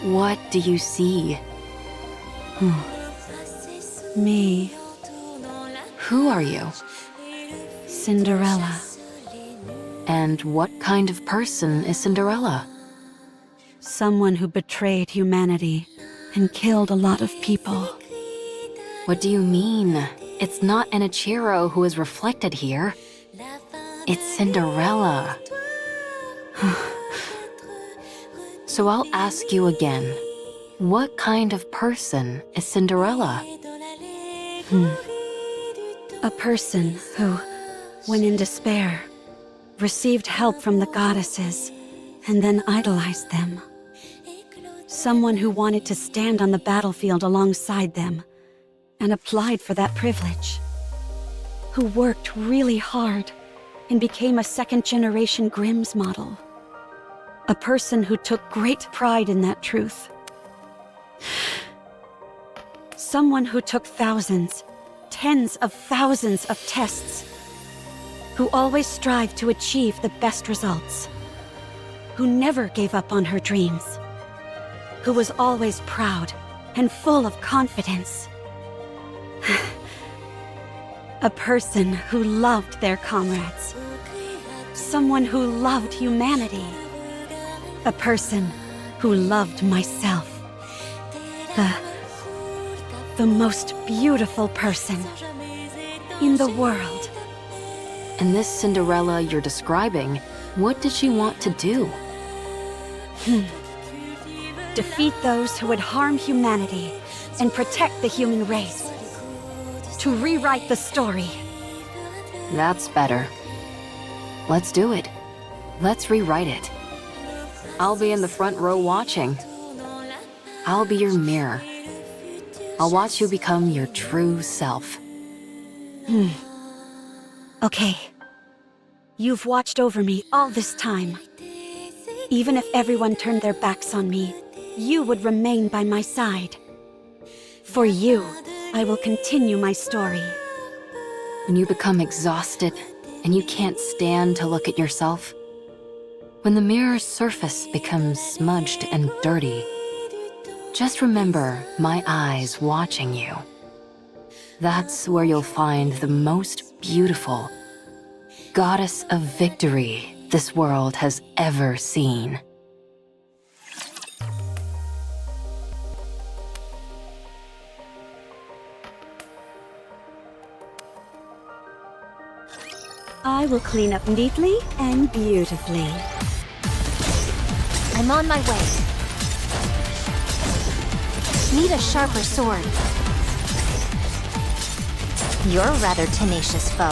What do you see? Me. Who are you? Cinderella. And what kind of person is Cinderella? Someone who betrayed humanity and killed a lot of people. What do you mean? It's not an Ichiro who is reflected here. It's Cinderella. So I'll ask you again. What kind of person is Cinderella? A person who, when in despair, received help from the goddesses and then idolized them. Someone who wanted to stand on the battlefield alongside them and applied for that privilege. Who worked really hard and became a second-generation Grimm's model. A person who took great pride in that truth. Someone who took thousands, tens of thousands of tests. Who always strived to achieve the best results. Who never gave up on her dreams. Who was always proud and full of confidence. A person who loved their comrades. Someone who loved humanity. A person who loved myself. The most beautiful person in the world. And this Cinderella you're describing, what did she want to do? Defeat those who would harm humanity and protect the human race. To rewrite the story. That's better. Let's do it. Let's rewrite it. I'll be in the front row watching. I'll be your mirror. I'll watch you become your true self. Okay. You've watched over me all this time. Even if everyone turned their backs on me, you would remain by my side. For you, I will continue my story. when you become exhausted and you can't stand to look at yourself. When the mirror's surface becomes smudged and dirty, just remember my eyes watching you. That's where you'll find the most beautiful goddess of victory this world has ever seen. I will clean up neatly and beautifully. I'm on my way. Need a sharper sword. You're a rather tenacious foe.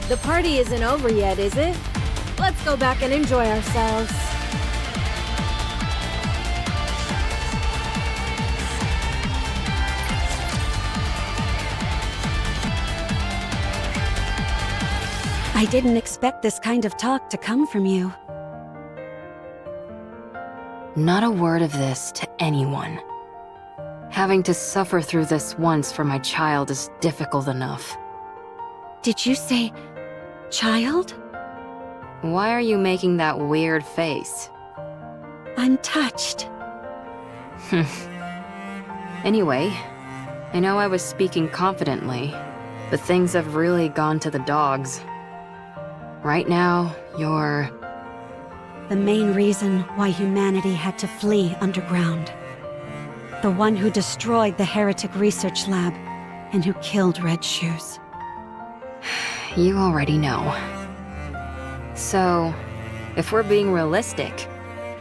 The party isn't over yet, is it? Let's go back and enjoy ourselves. I didn't expect this kind of talk to come from you. Not a word of this to anyone. Having to suffer through this once for my child is difficult enough. Did you say child? Why are you making that weird face? I'm touched. Anyway, I know I was speaking confidently, but things have really gone to the dogs. Right now, you're... The main reason why humanity had to flee underground. The one who destroyed the heretic research lab and who killed Red Shoes. You already know. So, if we're being realistic,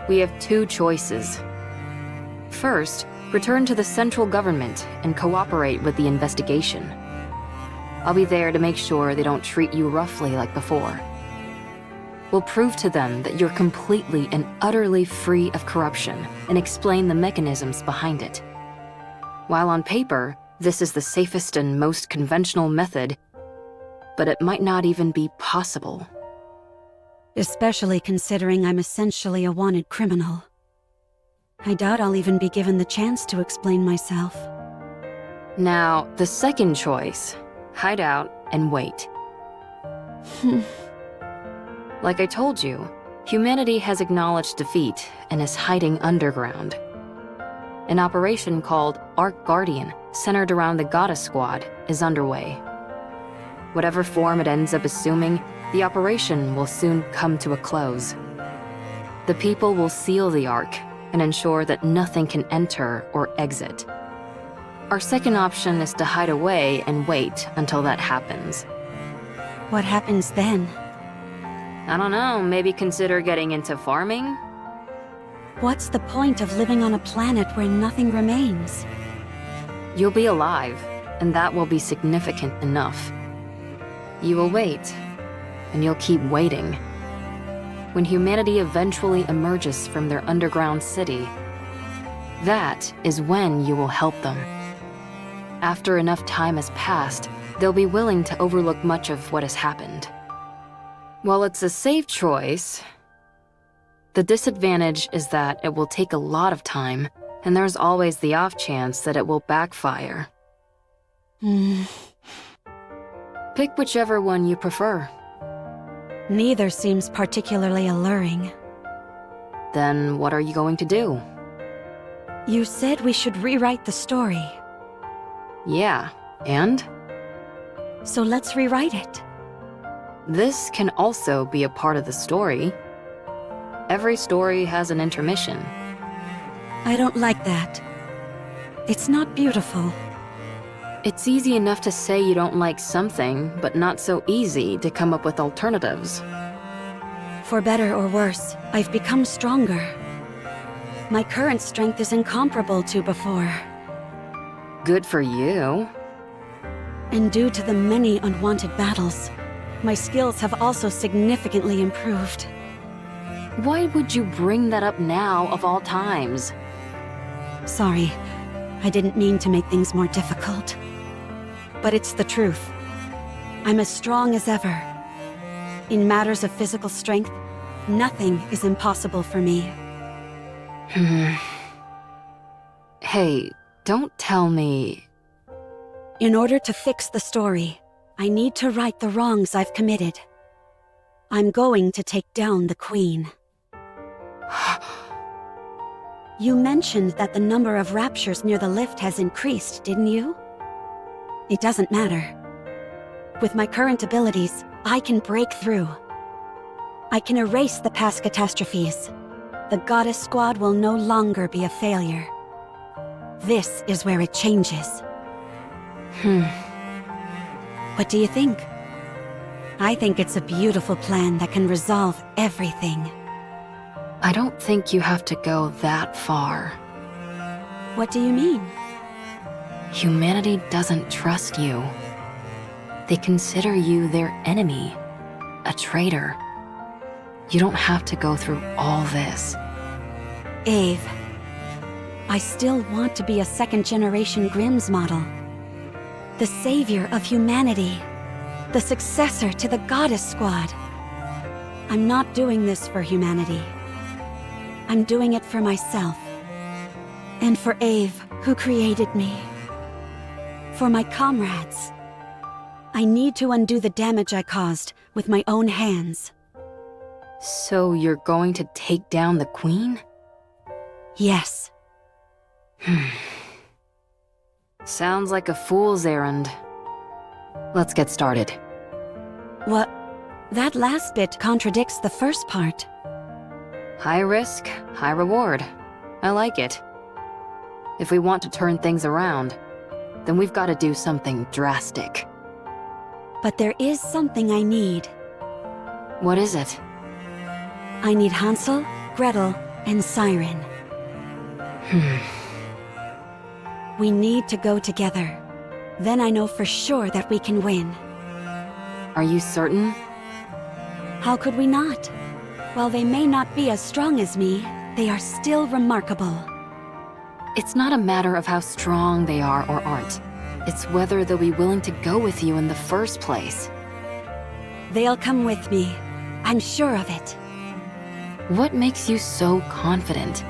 we have two choices. First, return to the central government and cooperate with the investigation. I'll be there to make sure they don't treat you roughly like before. We'll prove to them that you're completely and utterly free of corruption and explain the mechanisms behind it. While on paper, this is the safest and most conventional method, but it might not even be possible. Especially considering I'm essentially a wanted criminal. I doubt I'll even be given the chance to explain myself. Now, the second choice, hide out and wait. Like I told you, humanity has acknowledged defeat and is hiding underground. An operation called Ark Guardian, centered around the Goddess Squad, is underway. Whatever form it ends up assuming, the operation will soon come to a close. The people will seal the Ark and ensure that nothing can enter or exit. Our second option is to hide away and wait until that happens. What happens then? I don't know, maybe consider getting into farming? What's the point of living on a planet where nothing remains? You'll be alive, and that will be significant enough. You will wait, and you'll keep waiting. When humanity eventually emerges from their underground city, that is when you will help them. After enough time has passed, they'll be willing to overlook much of what has happened. While it's a safe choice, the disadvantage is that it will take a lot of time, and there's always the off chance that it will backfire. Pick whichever one you prefer. Neither seems particularly alluring. Then what are you going to do? You said we should rewrite the story. Yeah, and? So let's rewrite it. This can also be a part of the story. Every story has an intermission. I don't like that. It's not beautiful. It's easy enough to say you don't like something, but not so easy to come up with alternatives. For better or worse, I've become stronger. My current strength is incomparable to before. Good for you. And due to the many unwanted battles, my skills have also significantly improved. Why would you bring that up now of all times? Sorry, I didn't mean to make things more difficult. But it's the truth. I'm as strong as ever. In matters of physical strength, nothing is impossible for me. Hey, don't tell me... In order to fix the story, I need to right the wrongs I've committed. I'm going to take down the Queen. You mentioned that the number of raptures near the lift has increased, didn't you? It doesn't matter. With my current abilities, I can break through. I can erase the past catastrophes. The Goddess Squad will no longer be a failure. This is where it changes. What do you think? I think it's a beautiful plan that can resolve everything. I don't think you have to go that far. What do you mean? Humanity doesn't trust you. They consider you their enemy, a traitor. You don't have to go through all this. Ave, I still want to be a second-generation Grimm's model. The savior of humanity. The successor to the Goddess Squad. I'm not doing this for humanity. I'm doing it for myself. And for Ave, who created me. For my comrades. I need to undo the damage I caused with my own hands. So you're going to take down the Queen? Yes. Sounds like a fool's errand. Let's get started. What? That last bit contradicts the first part. High risk, high reward. I like it. If we want to turn things around, then we've got to do something drastic. But there is something I need. What is it? I need Hansel, Gretel, and Siren. We need to go together. Then I know for sure that we can win. Are you certain? How could we not? While they may not be as strong as me, they are still remarkable. It's not a matter of how strong they are or aren't. It's whether they'll be willing to go with you in the first place. They'll come with me. I'm sure of it. What makes you so confident?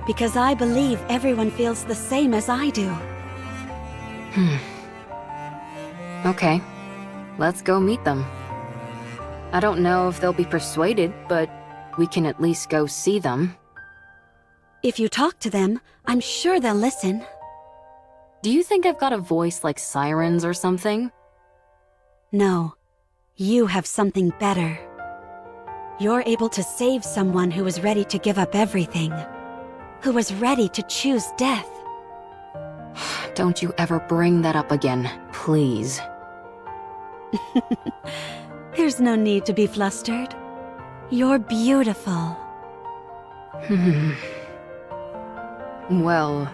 Because I believe everyone feels the same as I do. Okay, let's go meet them. I don't know if they'll be persuaded, but we can at least go see them. If you talk to them, I'm sure they'll listen. Do you think I've got a voice like sirens or something? No. You have something better. You're able to save someone who is ready to give up everything. Who was ready to choose death. Don't you ever bring that up again, please. There's no need to be flustered. You're beautiful. Well...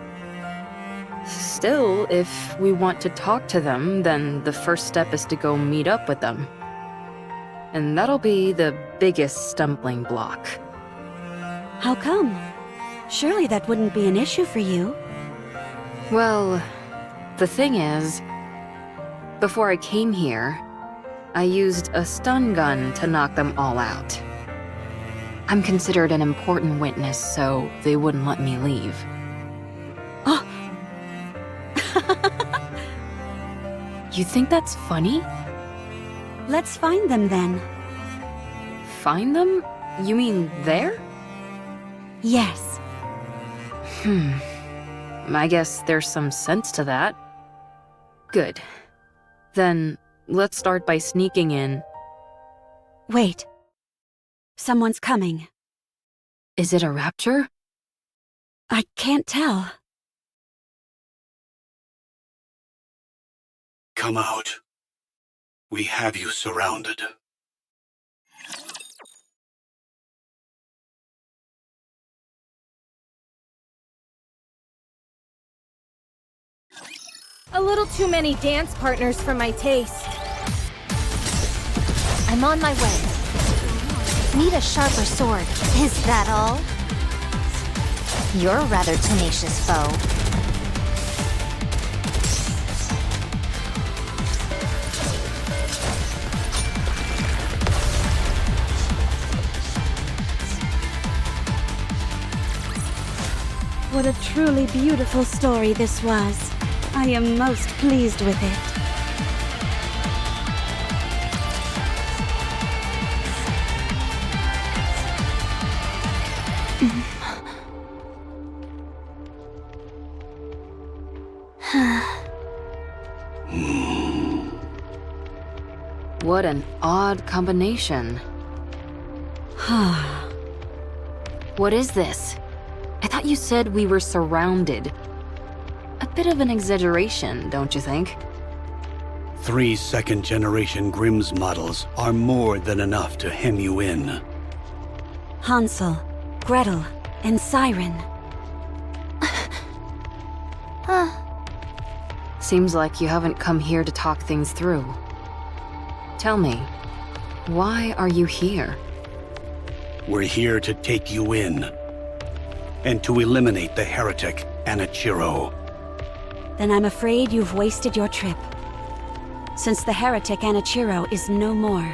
Still, if we want to talk to them, then the first step is to go meet up with them. And that'll be the biggest stumbling block. How come? Surely that wouldn't be an issue for you. Well, the thing is, before I came here, I used a stun gun to knock them all out. I'm considered an important witness, so they wouldn't let me leave. Oh! You think that's funny? Let's find them then. Find them? You mean there? Yes. I guess there's some sense to that. Good. Then, let's start by sneaking in. Wait. Someone's coming. Is it a rapture? I can't tell. Come out. We have you surrounded. A little too many dance partners for my taste. I'm on my way. Need a sharper sword. Is that all? You're a rather tenacious foe. What a truly beautiful story this was. I am most pleased with it. What an odd combination. What is this? I thought you said we were surrounded. A bit of an exaggeration, don't you think? 3 second-generation Grimm's models are more than enough to hem you in. Hansel, Gretel, and Siren. Seems like you haven't come here to talk things through. Tell me, why are you here? We're here to take you in. And to eliminate the heretic, Anichiro. Then I'm afraid you've wasted your trip. Since the heretic Anichiro is no more.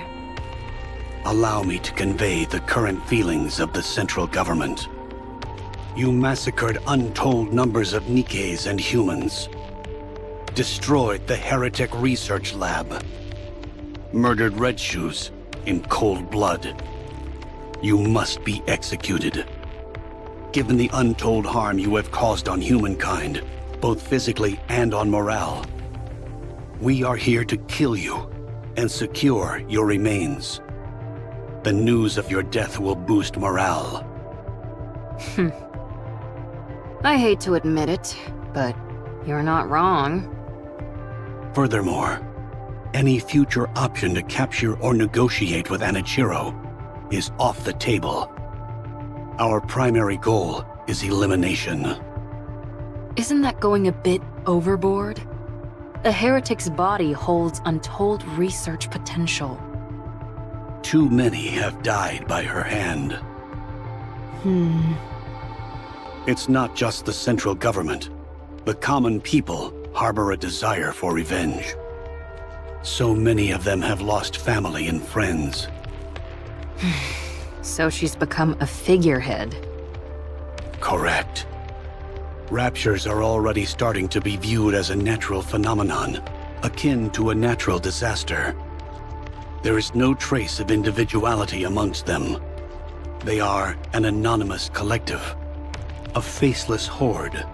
Allow me to convey the current feelings of the central government. You massacred untold numbers of Nikkes and humans. Destroyed the heretic research lab. Murdered Red Shoes in cold blood. You must be executed. Given the untold harm you have caused on humankind, both physically and on morale, we are here to kill you and secure your remains. The news of your death will boost morale. I hate to admit it, but you're not wrong. Furthermore, any future option to capture or negotiate with Anichiro is off the table. Our primary goal is elimination. Isn't that going a bit overboard? The heretic's body holds untold research potential. Too many have died by her hand. It's not just the central government. The common people harbor a desire for revenge. So many of them have lost family and friends. So she's become a figurehead. Correct. Raptures are already starting to be viewed as a natural phenomenon, akin to a natural disaster. There is no trace of individuality amongst them. They are an anonymous collective, a faceless horde.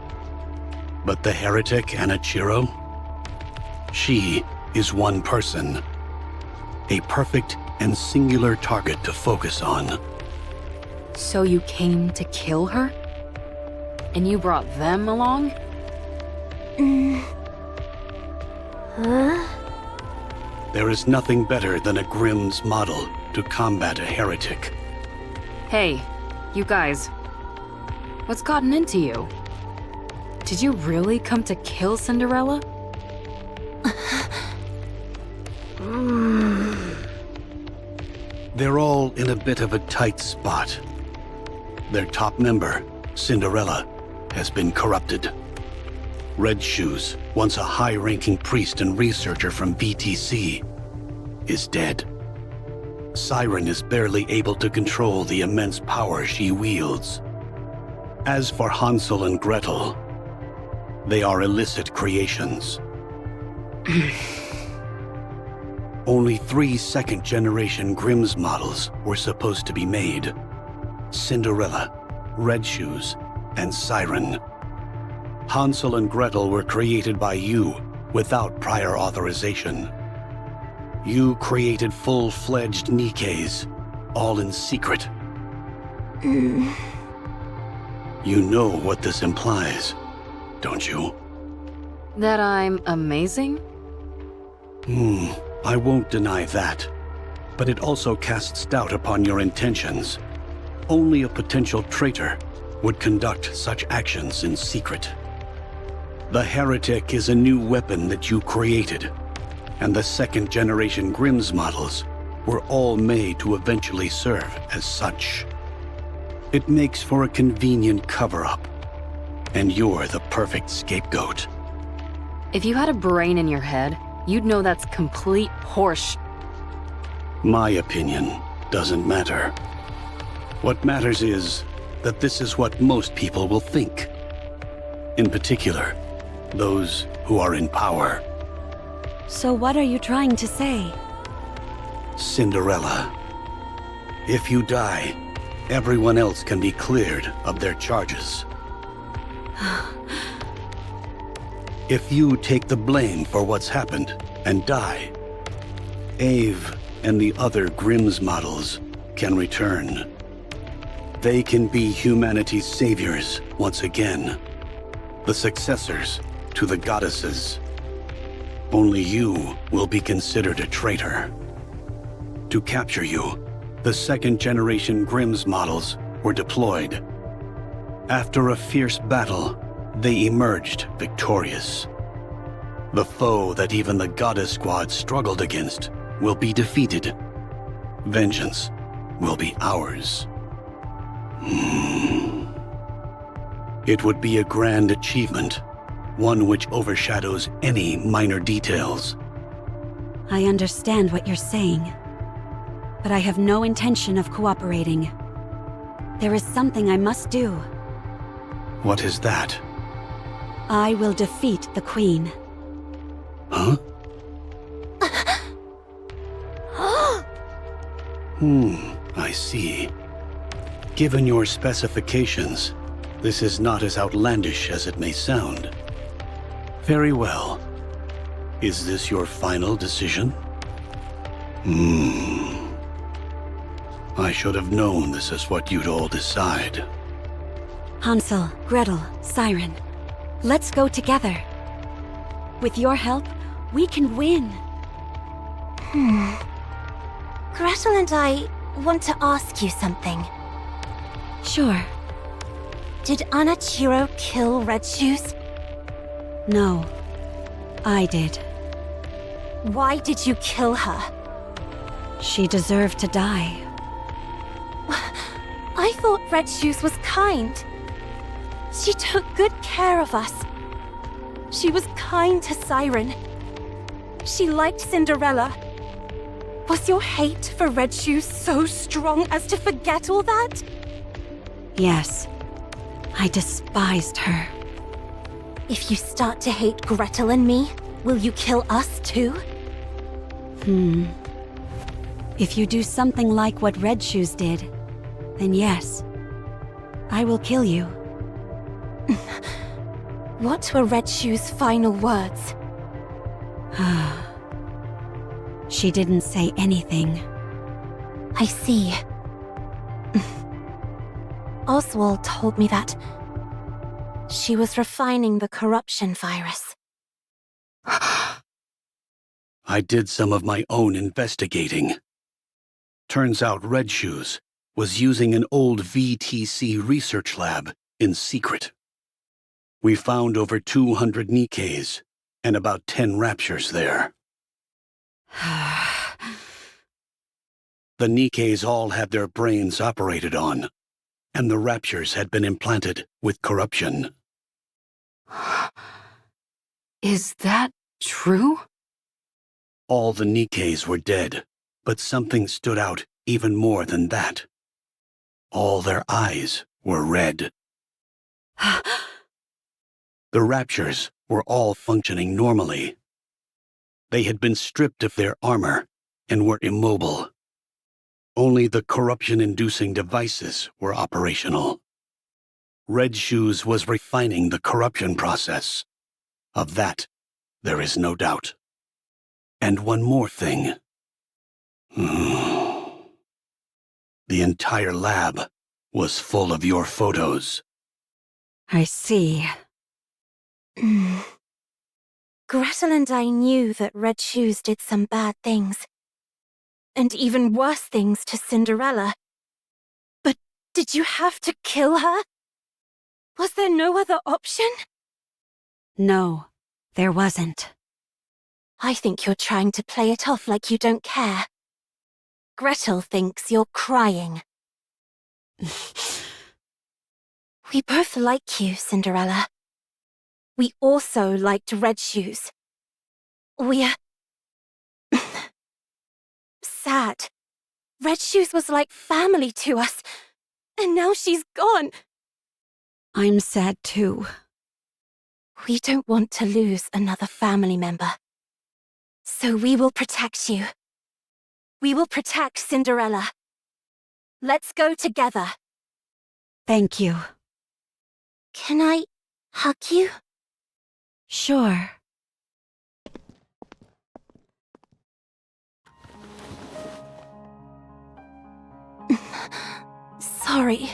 But the heretic Anichiro? She is one person. A perfect and singular target to focus on. So you came to kill her? And you brought them along? There is nothing better than a Grimm's model to combat a heretic. Hey, you guys. What's gotten into you? Did you really come to kill Cinderella? They're all in a bit of a tight spot. Their top member, Cinderella, has been corrupted. Red Shoes, once a high-ranking priest and researcher from VTC, is dead. Siren is barely able to control the immense power she wields. As for Hansel and Gretel, they are illicit creations. Only 3 second-generation Grimm's models were supposed to be made. Cinderella, Red Shoes, and Siren. Hansel and Gretel were created by you without prior authorization. You created full-fledged Nikkes, all in secret. You know what this implies, don't you? That I'm amazing? I won't deny that. But it also casts doubt upon your intentions. Only a potential traitor would conduct such actions in secret. The heretic is a new weapon that you created, and the second-generation Grimm's models were all made to eventually serve as such. It makes for a convenient cover-up, and you're the perfect scapegoat. If you had a brain in your head, you'd know that's complete horse. My opinion doesn't matter. What matters is that this is what most people will think. In particular, those who are in power. So what are you trying to say? Cinderella. If you die, everyone else can be cleared of their charges. If you take the blame for what's happened and die, Ave and the other Grimm's models can return. They can be humanity's saviors once again, the successors to the goddesses. Only you will be considered a traitor. To capture you, the second-generation Grimm's models were deployed. After a fierce battle, they emerged victorious. The foe that even the Goddess Squad struggled against will be defeated. Vengeance will be ours. It would be a grand achievement, one which overshadows any minor details. I understand what you're saying, but I have no intention of cooperating. There is something I must do. What is that? I will defeat the Queen. Huh? I see. Given your specifications, this is not as outlandish as it may sound. Very well. Is this your final decision? I should have known this is what you'd all decide. Hansel, Gretel, Siren, let's go together. With your help, we can win. Gretel and I want to ask you something. Sure. Did Anachiro kill Red Shoes? No, I did. Why did you kill her? She deserved to die. I thought Red Shoes was kind. She took good care of us. She was kind to Siren. She liked Cinderella. Was your hate for Red Shoes so strong as to forget all that? Yes, I despised her. If you start to hate Gretel and me, will you kill us too? If you do something like what Red Shoes did, then yes, I will kill you. What were Red Shoes' final words? She didn't say anything. I see. Oswald told me that she was refining the corruption virus. I did some of my own investigating. Turns out Red Shoes was using an old VTC research lab in secret. We found over 200 Nikkes and about 10 raptures there. The Nikkes all had their brains operated on, and the raptures had been implanted with corruption. Is that true? All the Nikkes were dead, but something stood out even more than that. All their eyes were red. The raptures were all functioning normally. They had been stripped of their armor and were immobile. Only the corruption-inducing devices were operational. Red Shoes was refining the corruption process. Of that, there is no doubt. And one more thing. The entire lab was full of your photos. I see. Gretel and I knew that Red Shoes did some bad things. And even worse things to Cinderella. But did you have to kill her? Was there no other option? No, there wasn't. I think you're trying to play it off like you don't care. Gretel thinks you're crying. We both like you, Cinderella. We also liked Red Shoes. We're sad. Red Shoes was like family to us, and now she's gone. I'm sad too. We don't want to lose another family member. So we will protect you. We will protect Cinderella. Let's go together. Thank you. Can I hug you? Sure. Sorry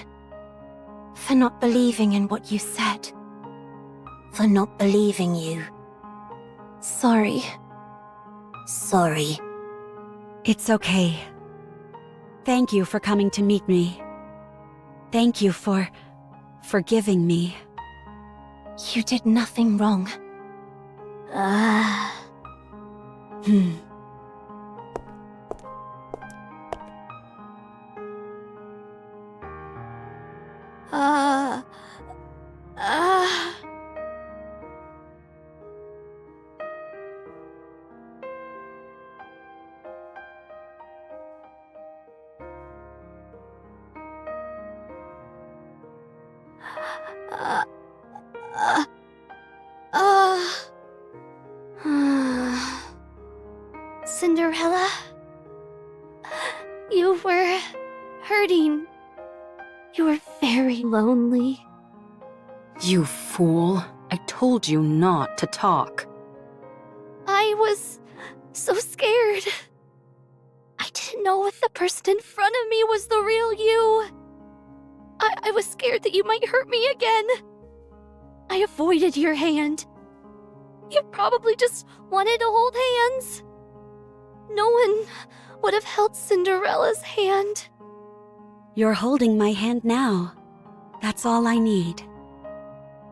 for not believing in what you said. For not believing you. Sorry. Sorry. It's okay. Thank you for coming to meet me. Thank you for forgiving me. You did nothing wrong. Cinderella? You were hurting. You were very lonely. You fool. I told you not to talk. I was so scared. I didn't know if the person in front of me was the real you. I was scared that you might hurt me again. I avoided your hand. You probably just wanted to hold hands. No one would have held Cinderella's hand. You're holding my hand now. That's all I need.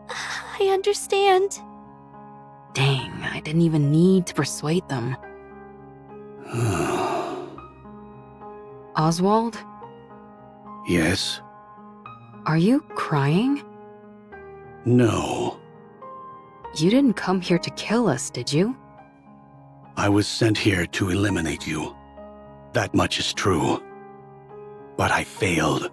I understand. Dang, I didn't even need to persuade them. Oswald? Yes? Are you crying? No. You didn't come here to kill us, did you? I was sent here to eliminate you. That much is true. But I failed.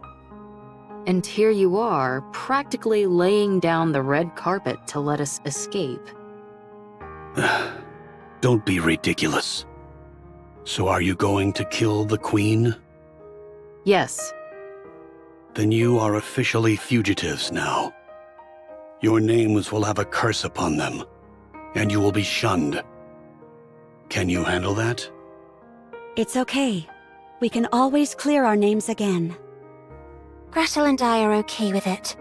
And here you are, practically laying down the red carpet to let us escape. Don't be ridiculous. So are you going to kill the Queen? Yes. Then you are officially fugitives now. Your names will have a curse upon them, and you will be shunned. Can you handle that? It's okay. We can always clear our names again. Gretel and I are okay with it.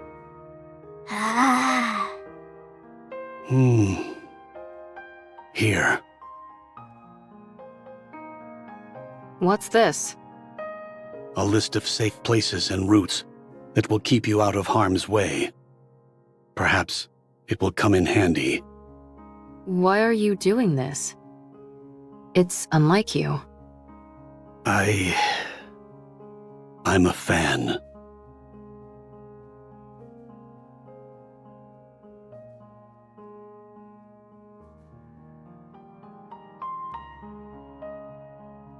Here. What's this? A list of safe places and routes that will keep you out of harm's way. Perhaps it will come in handy. Why are you doing this? It's unlike you. I'm a fan.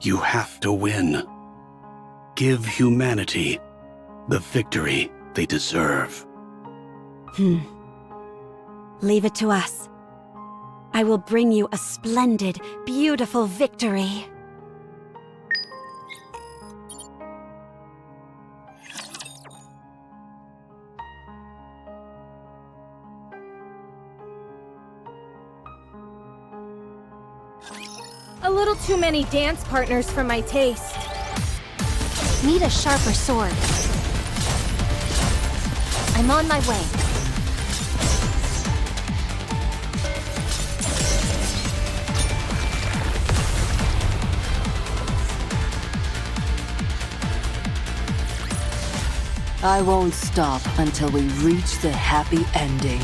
You have to win. Give humanity the victory they deserve. Leave it to us. I will bring you a splendid, beautiful victory. A little too many dance partners for my taste. Need a sharper sword. I'm on my way. I won't stop until we reach the happy ending.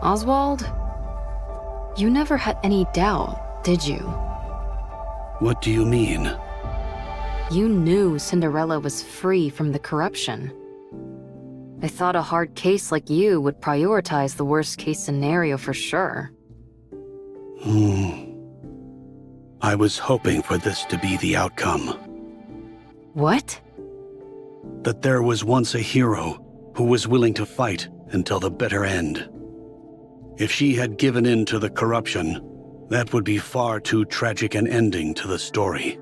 Oswald? You never had any doubt, did you? What do you mean? You knew Cinderella was free from the corruption. I thought a hard case like you would prioritize the worst case scenario for sure. I was hoping for this to be the outcome. What? That there was once a hero who was willing to fight until the bitter end. If she had given in to the corruption, that would be far too tragic an ending to the story.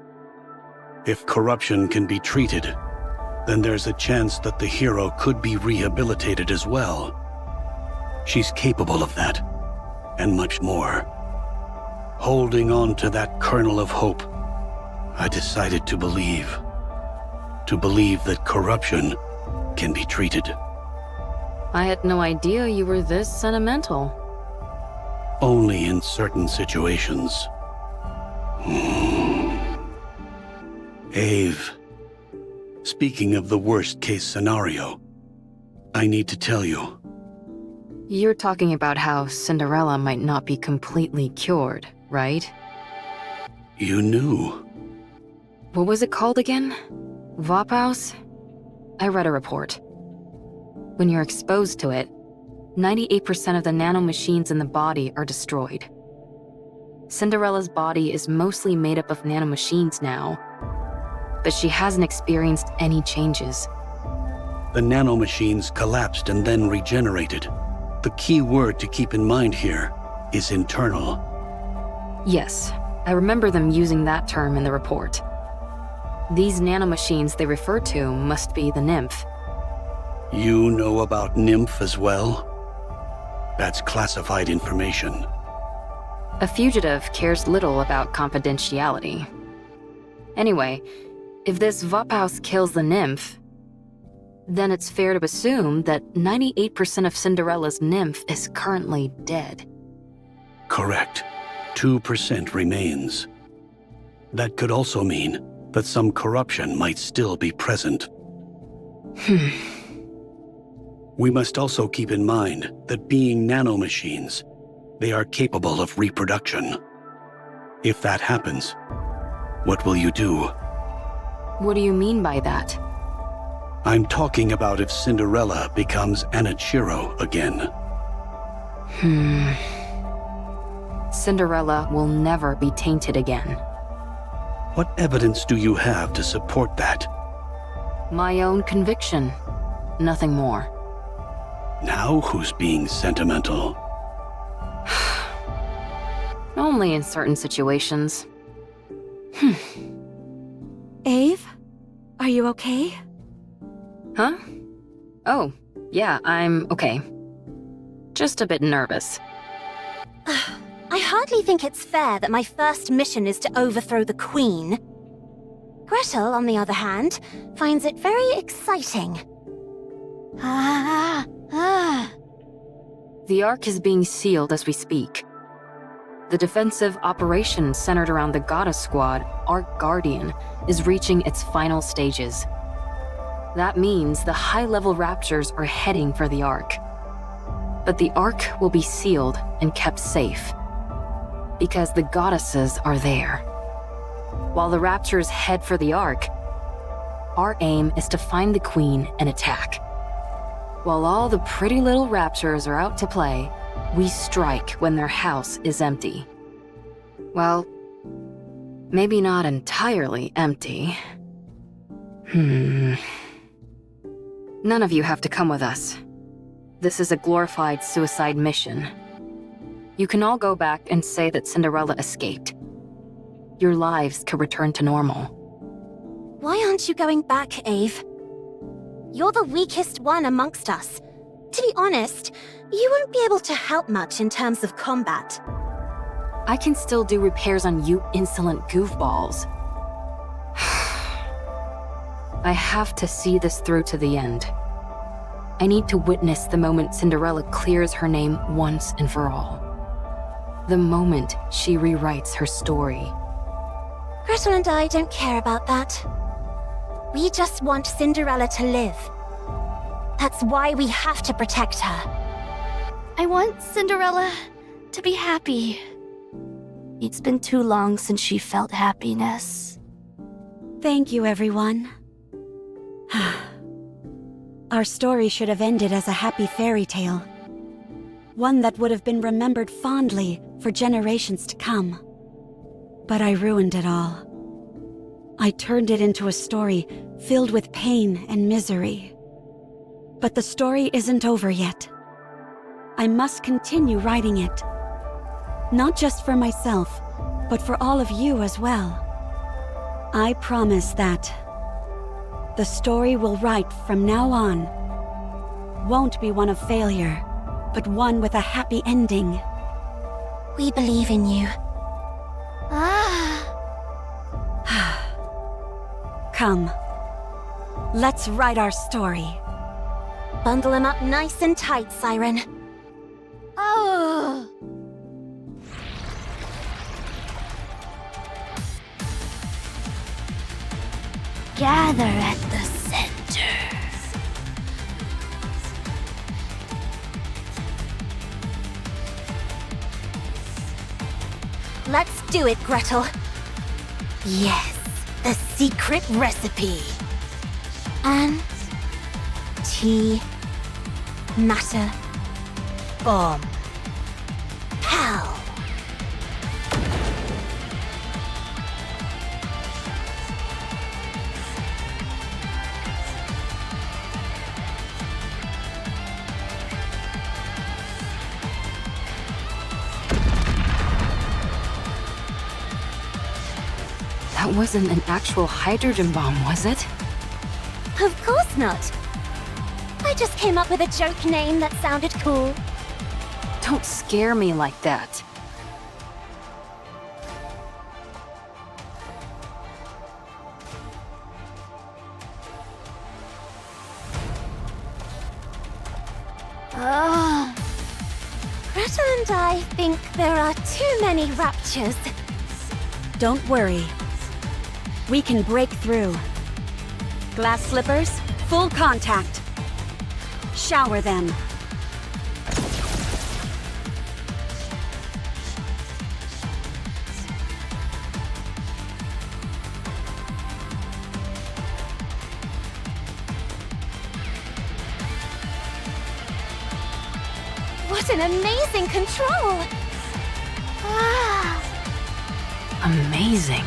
If corruption can be treated, then there's a chance that the hero could be rehabilitated as well. She's capable of that, and much more. Holding on to that kernel of hope, I decided to believe. To believe that corruption can be treated. I had no idea you were this sentimental. Only in certain situations. Ave, speaking of the worst-case scenario, I need to tell you. You're talking about how Cinderella might not be completely cured, right? You knew. What was it called again? Vophaus? I read a report. When you're exposed to it, 98% of the nanomachines in the body are destroyed. Cinderella's body is mostly made up of nanomachines now, but she hasn't experienced any changes. The nanomachines collapsed and then regenerated. The key word to keep in mind here is internal. Yes, I remember them using that term in the report. These nanomachines they refer to must be the nymph. You know about Nymph as well? That's classified information. A fugitive cares little about confidentiality. Anyway, if this Vophaus kills the nymph, then it's fair to assume that 98% of Cinderella's nymph is currently dead. Correct. 2% remains. That could also mean that some corruption might still be present. We must also keep in mind that being nanomachines, they are capable of reproduction. If that happens, what will you do? What do you mean by that? I'm talking about if Cinderella becomes Anichiro again. Cinderella will never be tainted again. What evidence do you have to support that? My own conviction. Nothing more. Now who's being sentimental? Only in certain situations. Ave? Are you okay? Huh? Oh, yeah, I'm okay. Just a bit nervous. I hardly think it's fair that my first mission is to overthrow the Queen. Gretel, on the other hand, finds it very exciting. The Ark is being sealed as we speak. The defensive operation centered around the Goddess Squad, Ark Guardian, is reaching its final stages. That means the high-level Raptors are heading for the Ark. But the Ark will be sealed and kept safe, because the goddesses are there. While the Raptors head for the Ark, our aim is to find the Queen and attack. While all the pretty little Raptors are out to play, we strike when their house is empty. Well, maybe not entirely empty. None of you have to come with us. This is a glorified suicide mission. You can all go back and say that Cinderella escaped. Your lives could return to normal. Why aren't you going back, Ave? You're the weakest one amongst us. To be honest, you won't be able to help much in terms of combat. I can still do repairs on you insolent goofballs. I have to see this through to the end. I need to witness the moment Cinderella clears her name once and for all. The moment she rewrites her story. Gretel and I don't care about that. We just want Cinderella to live. That's why we have to protect her. I want Cinderella to be happy. It's been too long since she felt happiness. Thank you, everyone. Our story should have ended as a happy fairy tale. One that would have been remembered fondly for generations to come. But I ruined it all. I turned it into a story filled with pain and misery. But the story isn't over yet. I must continue writing it. Not just for myself, but for all of you as well. I promise that the story we'll write from now on won't be one of failure, but one with a happy ending. We believe in you. Come, let's write our story. Bundle him up nice and tight, Siren. Oh! Gather at the center. Let's do it, Gretel. Yes, the secret recipe. And matter, bomb, pow. That wasn't an actual hydrogen bomb, was it? Of course not. I just came up with a joke name that sounded cool. Don't scare me like that. Gretel and I think there are too many raptures. Don't worry. We can break through. Glass slippers, full contact. Shower them. What an amazing control! Amazing.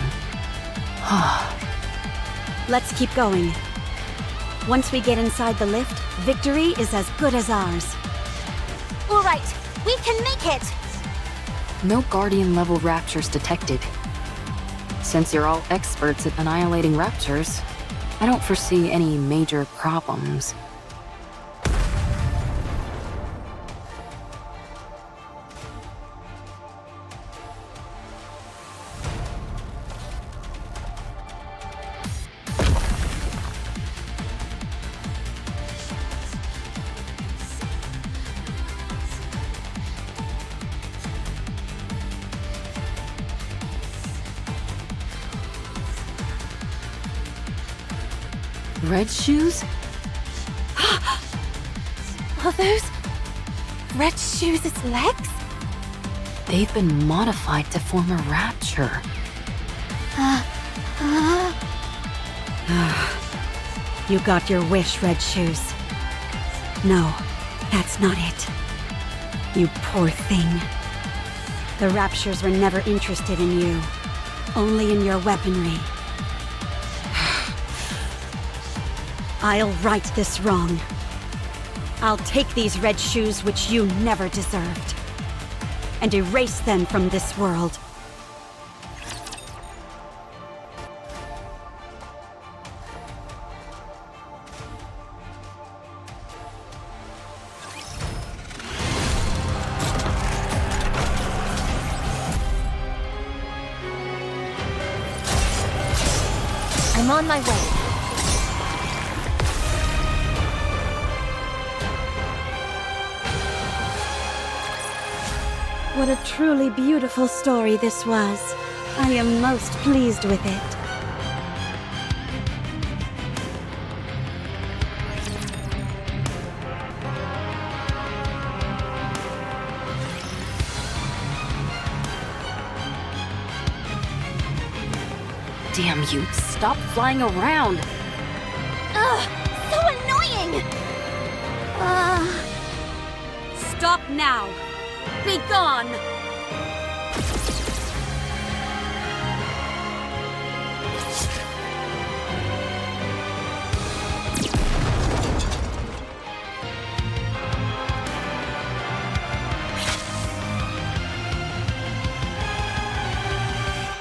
Let's keep going. Once we get inside the lift, victory is as good as ours. All right, we can make it! No Guardian-level raptures detected. Since you're all experts at annihilating raptors, I don't foresee any major problems. Red shoes? Are those Red Shoes' legs? They've been modified to form a rapture. You got your wish, Red Shoes. No, that's not it. You poor thing. The Raptures were never interested in you, only in your weaponry. I'll right this wrong. I'll take these Red Shoes which you never deserved, and erase them from this world. I'm on my way. What a truly beautiful story this was. I am most pleased with it. Damn you, stop flying around! Ugh, so annoying! Stop now! Be gone!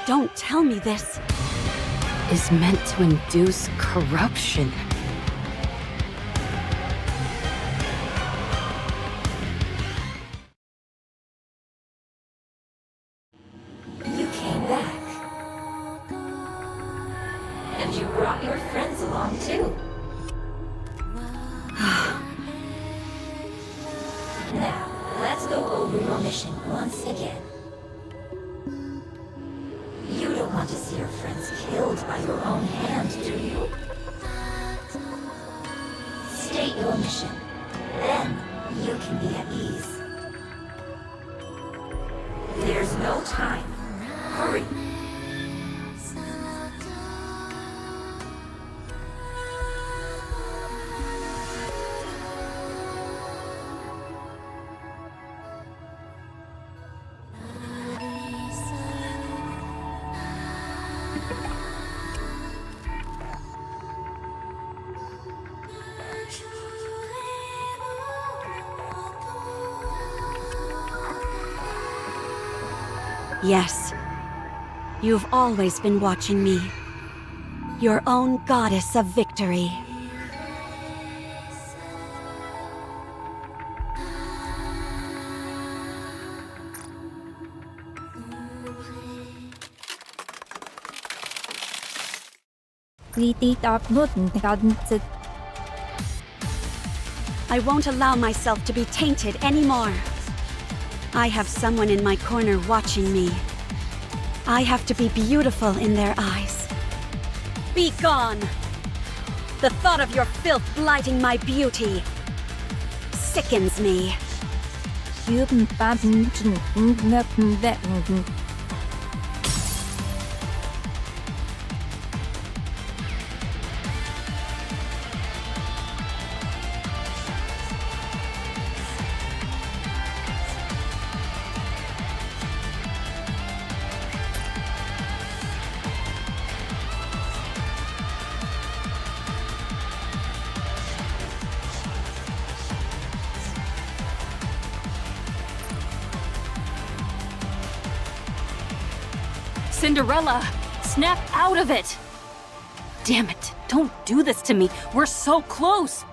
Don't tell me this. Is meant to induce corruption. You came back. And you brought your friends along too. Now, let's go over your mission once again. You don't want to see your friends killed by your own hand, do you? State your mission. Then, you can be at ease. There's no time. Hurry. Yes. You've always been watching me. Your own goddess of victory. I won't allow myself to be tainted anymore. I have someone in my corner watching me. I have to be beautiful in their eyes. Be gone! The thought of your filth blighting my beauty sickens me. Cinderella! Snap out of it! Damn it, don't do this to me. We're so close!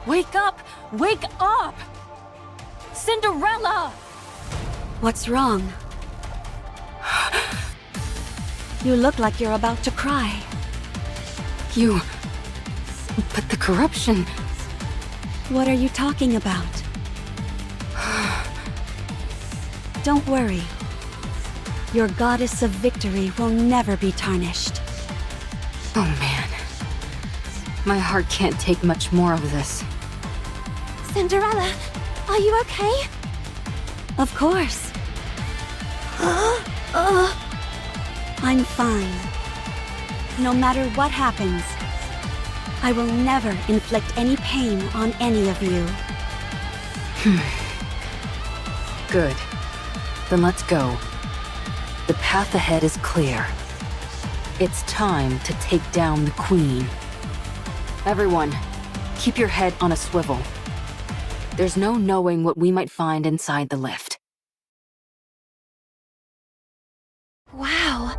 Wake up! Wake up! Cinderella! What's wrong? You look like you're about to cry. You... But the corruption... What are you talking about? Don't worry. Your goddess of victory will never be tarnished. Oh man. My heart can't take much more of this. Cinderella, are you okay? Of course. I'm fine. No matter what happens, I will never inflict any pain on any of you. Good. Then let's go. The path ahead is clear. It's time to take down the Queen. Everyone, keep your head on a swivel. There's no knowing what we might find inside the lift. Wow.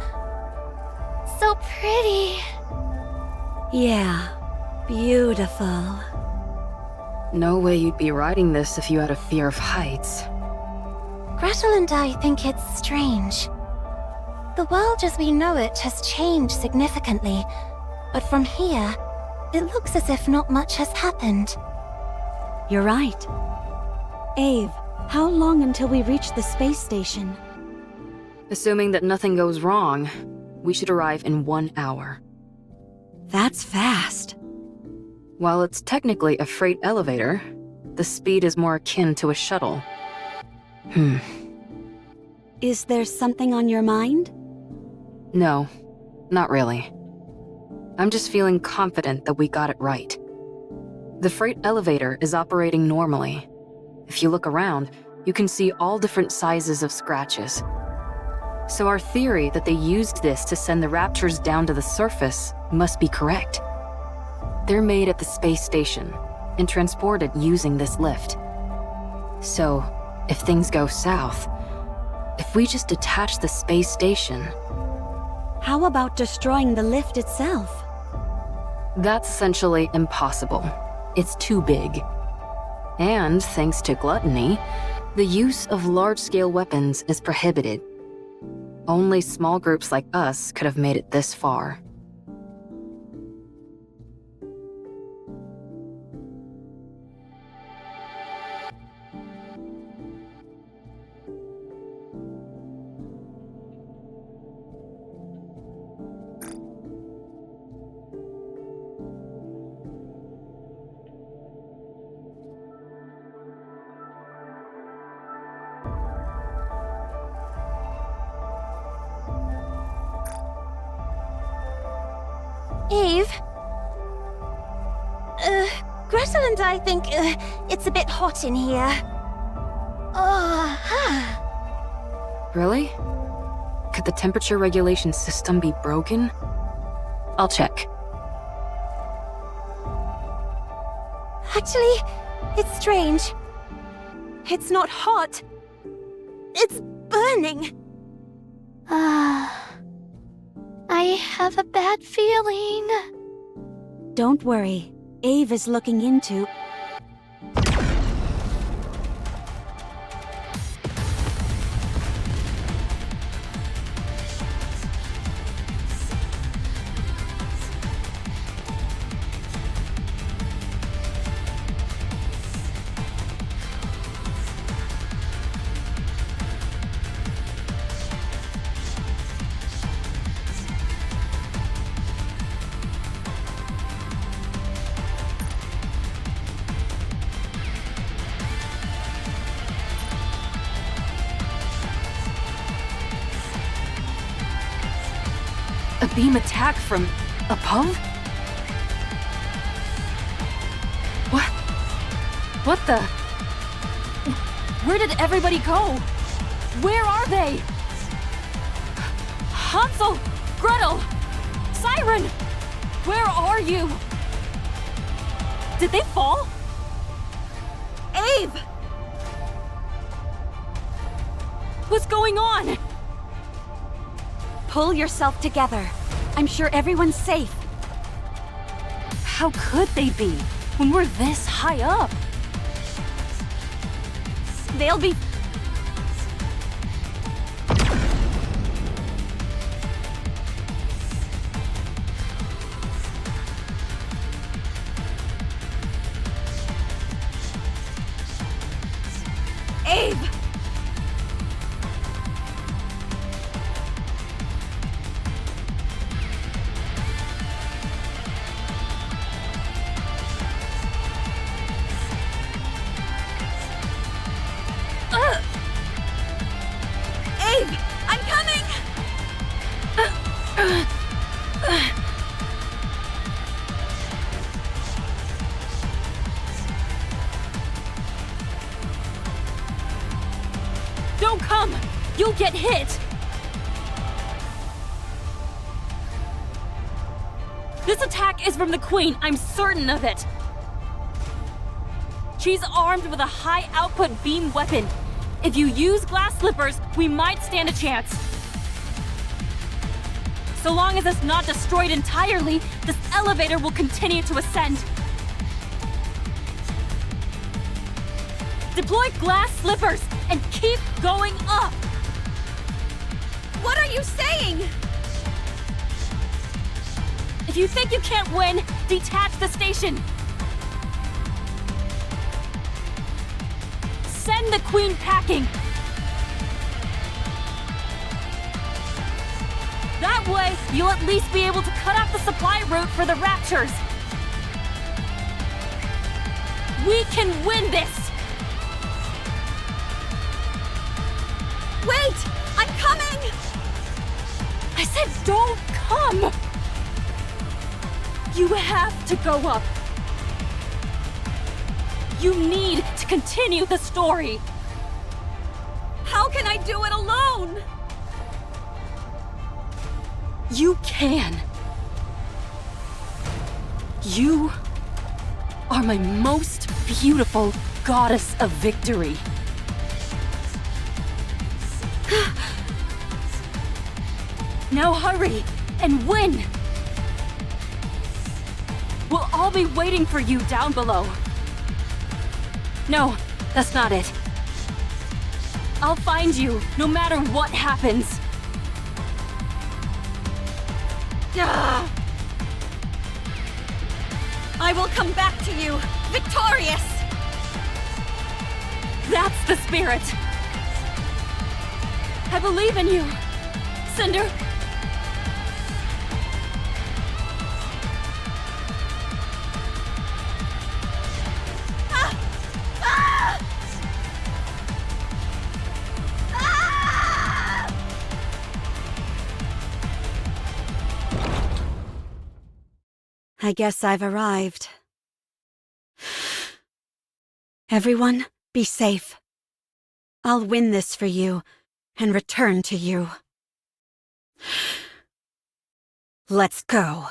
So pretty. Yeah, beautiful. No way you'd be riding this if you had a fear of heights. Gretel and I think it's strange. The world as we know it has changed significantly, but from here, it looks as if not much has happened. You're right. Ave, how long until we reach the space station? Assuming that nothing goes wrong, we should arrive in 1 hour. That's fast. While it's technically a freight elevator, the speed is more akin to a shuttle. Is there something on your mind? No. Not really. I'm just feeling confident that we got it right. The freight elevator is operating normally. If you look around, you can see all different sizes of scratches. So our theory that they used this to send the Raptors down to the surface must be correct. They're made at the space station and transported using this lift. So, if things go south, if we just detach the space station... How about destroying the lift itself? That's essentially impossible. It's too big. And, thanks to gluttony, the use of large-scale weapons is prohibited. Only small groups like us could have made it this far. Eve? Gretel and I think it's a bit hot in here. Really? Could the temperature regulation system be broken? I'll check. Actually, it's strange. It's not hot. It's burning. I have a bad feeling. Don't worry. Ave is looking into... A beam attack from above? What? What the? Where did everybody go? Where are they? Hansel! Gretel! Siren! Where are you? Did they fall? Ave! What's going on? Pull yourself together. I'm sure everyone's safe. How could they be when we're this high up? They'll be... Ave! Ave! I'm coming! Don't come! You'll get hit! This attack is from the Queen, I'm certain of it! She's armed with a high-output beam weapon. If you use glass slippers, we might stand a chance. So long as it's not destroyed entirely, this elevator will continue to ascend. Deploy glass slippers and keep going up! What are you saying? If you think you can't win, detach the station. Send the Queen packing. That way, you'll at least be able to cut off the supply route for the Raptors. We can win this! Wait! I'm coming! I said don't come! come! You have to go up. You need to continue the story. How can I do it alone? You can. You are my most beautiful goddess of victory. Now hurry and win! We'll all be waiting for you down below. No, that's not it. I'll find you, no matter what happens. I will come back to you, victorious! That's the spirit! I believe in you, Cinder. I guess I've arrived. Everyone, be safe. I'll win this for you and return to you. Let's go.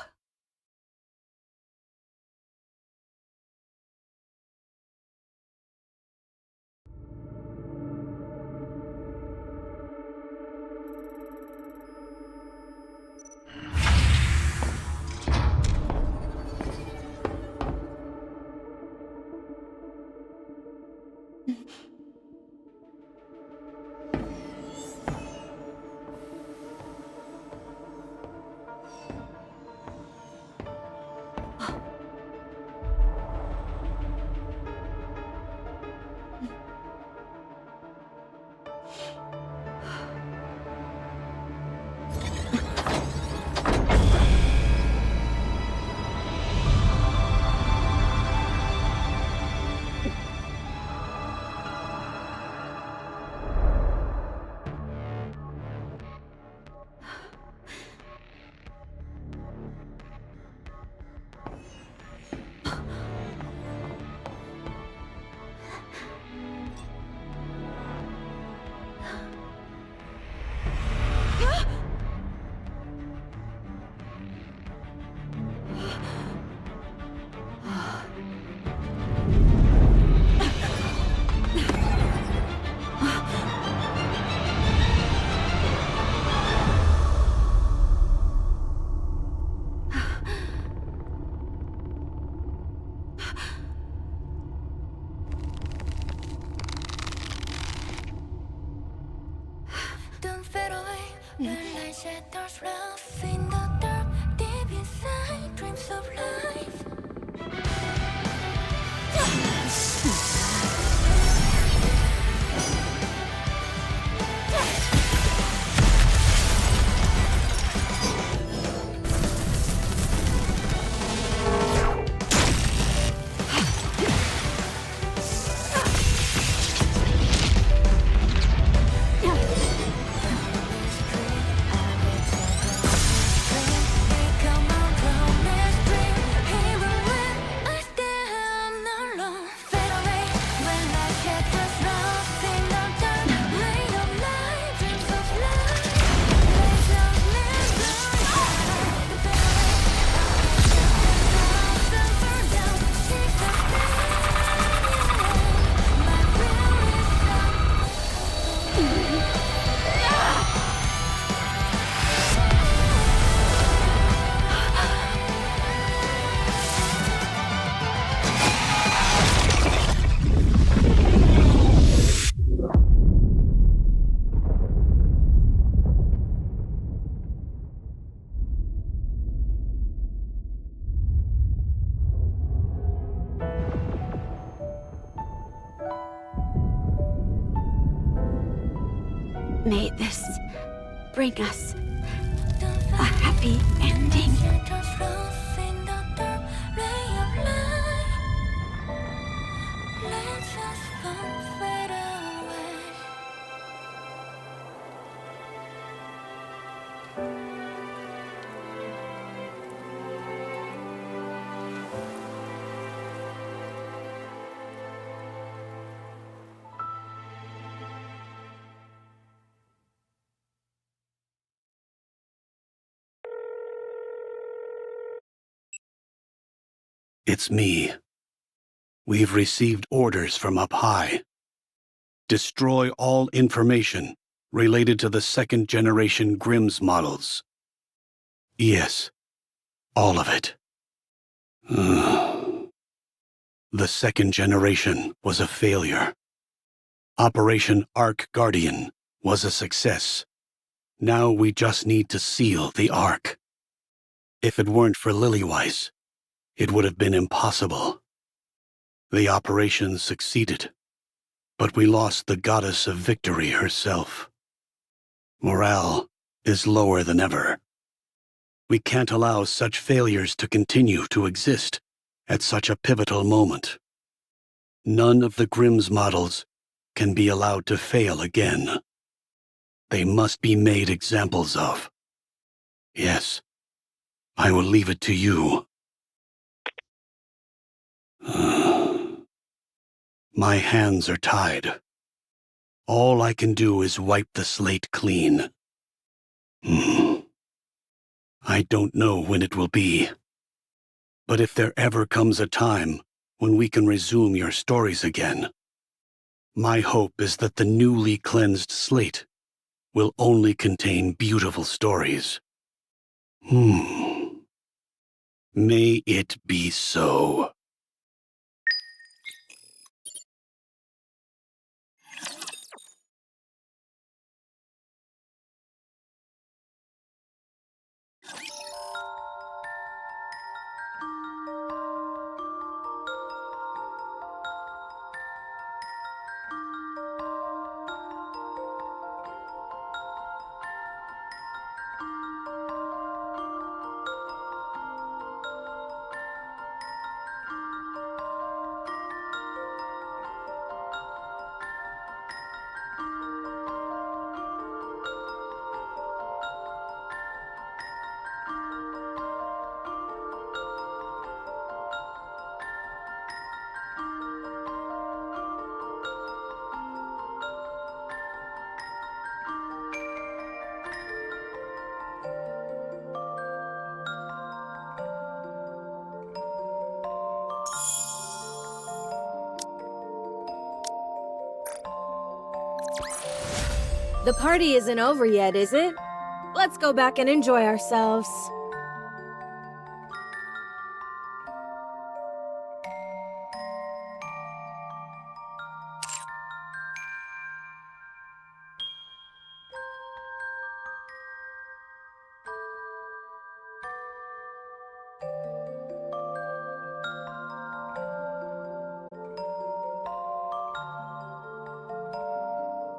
Don't fade away. The light shatters rough in the dark. Deep inside, dreams of life. May this bring us a happy ending. it's me. We've received orders from up high. Destroy all information related to the second-generation Grimm's models. Yes, all of it. The second generation was a failure. Operation Ark Guardian was a success. Now we just need to seal the Ark. If it weren't for Lilyweiss, it would have been impossible. The operation succeeded, but we lost the goddess of victory herself. Morale is lower than ever. We can't allow such failures to continue to exist at such a pivotal moment. None of the Grimm's models can be allowed to fail again. They must be made examples of. Yes, I will leave it to you. My hands are tied. All I can do is wipe the slate clean. I don't know when it will be. But if there ever comes a time when we can resume your stories again, my hope is that the newly cleansed slate will only contain beautiful stories. May it be so. The party isn't over yet, is it? Let's go back and enjoy ourselves.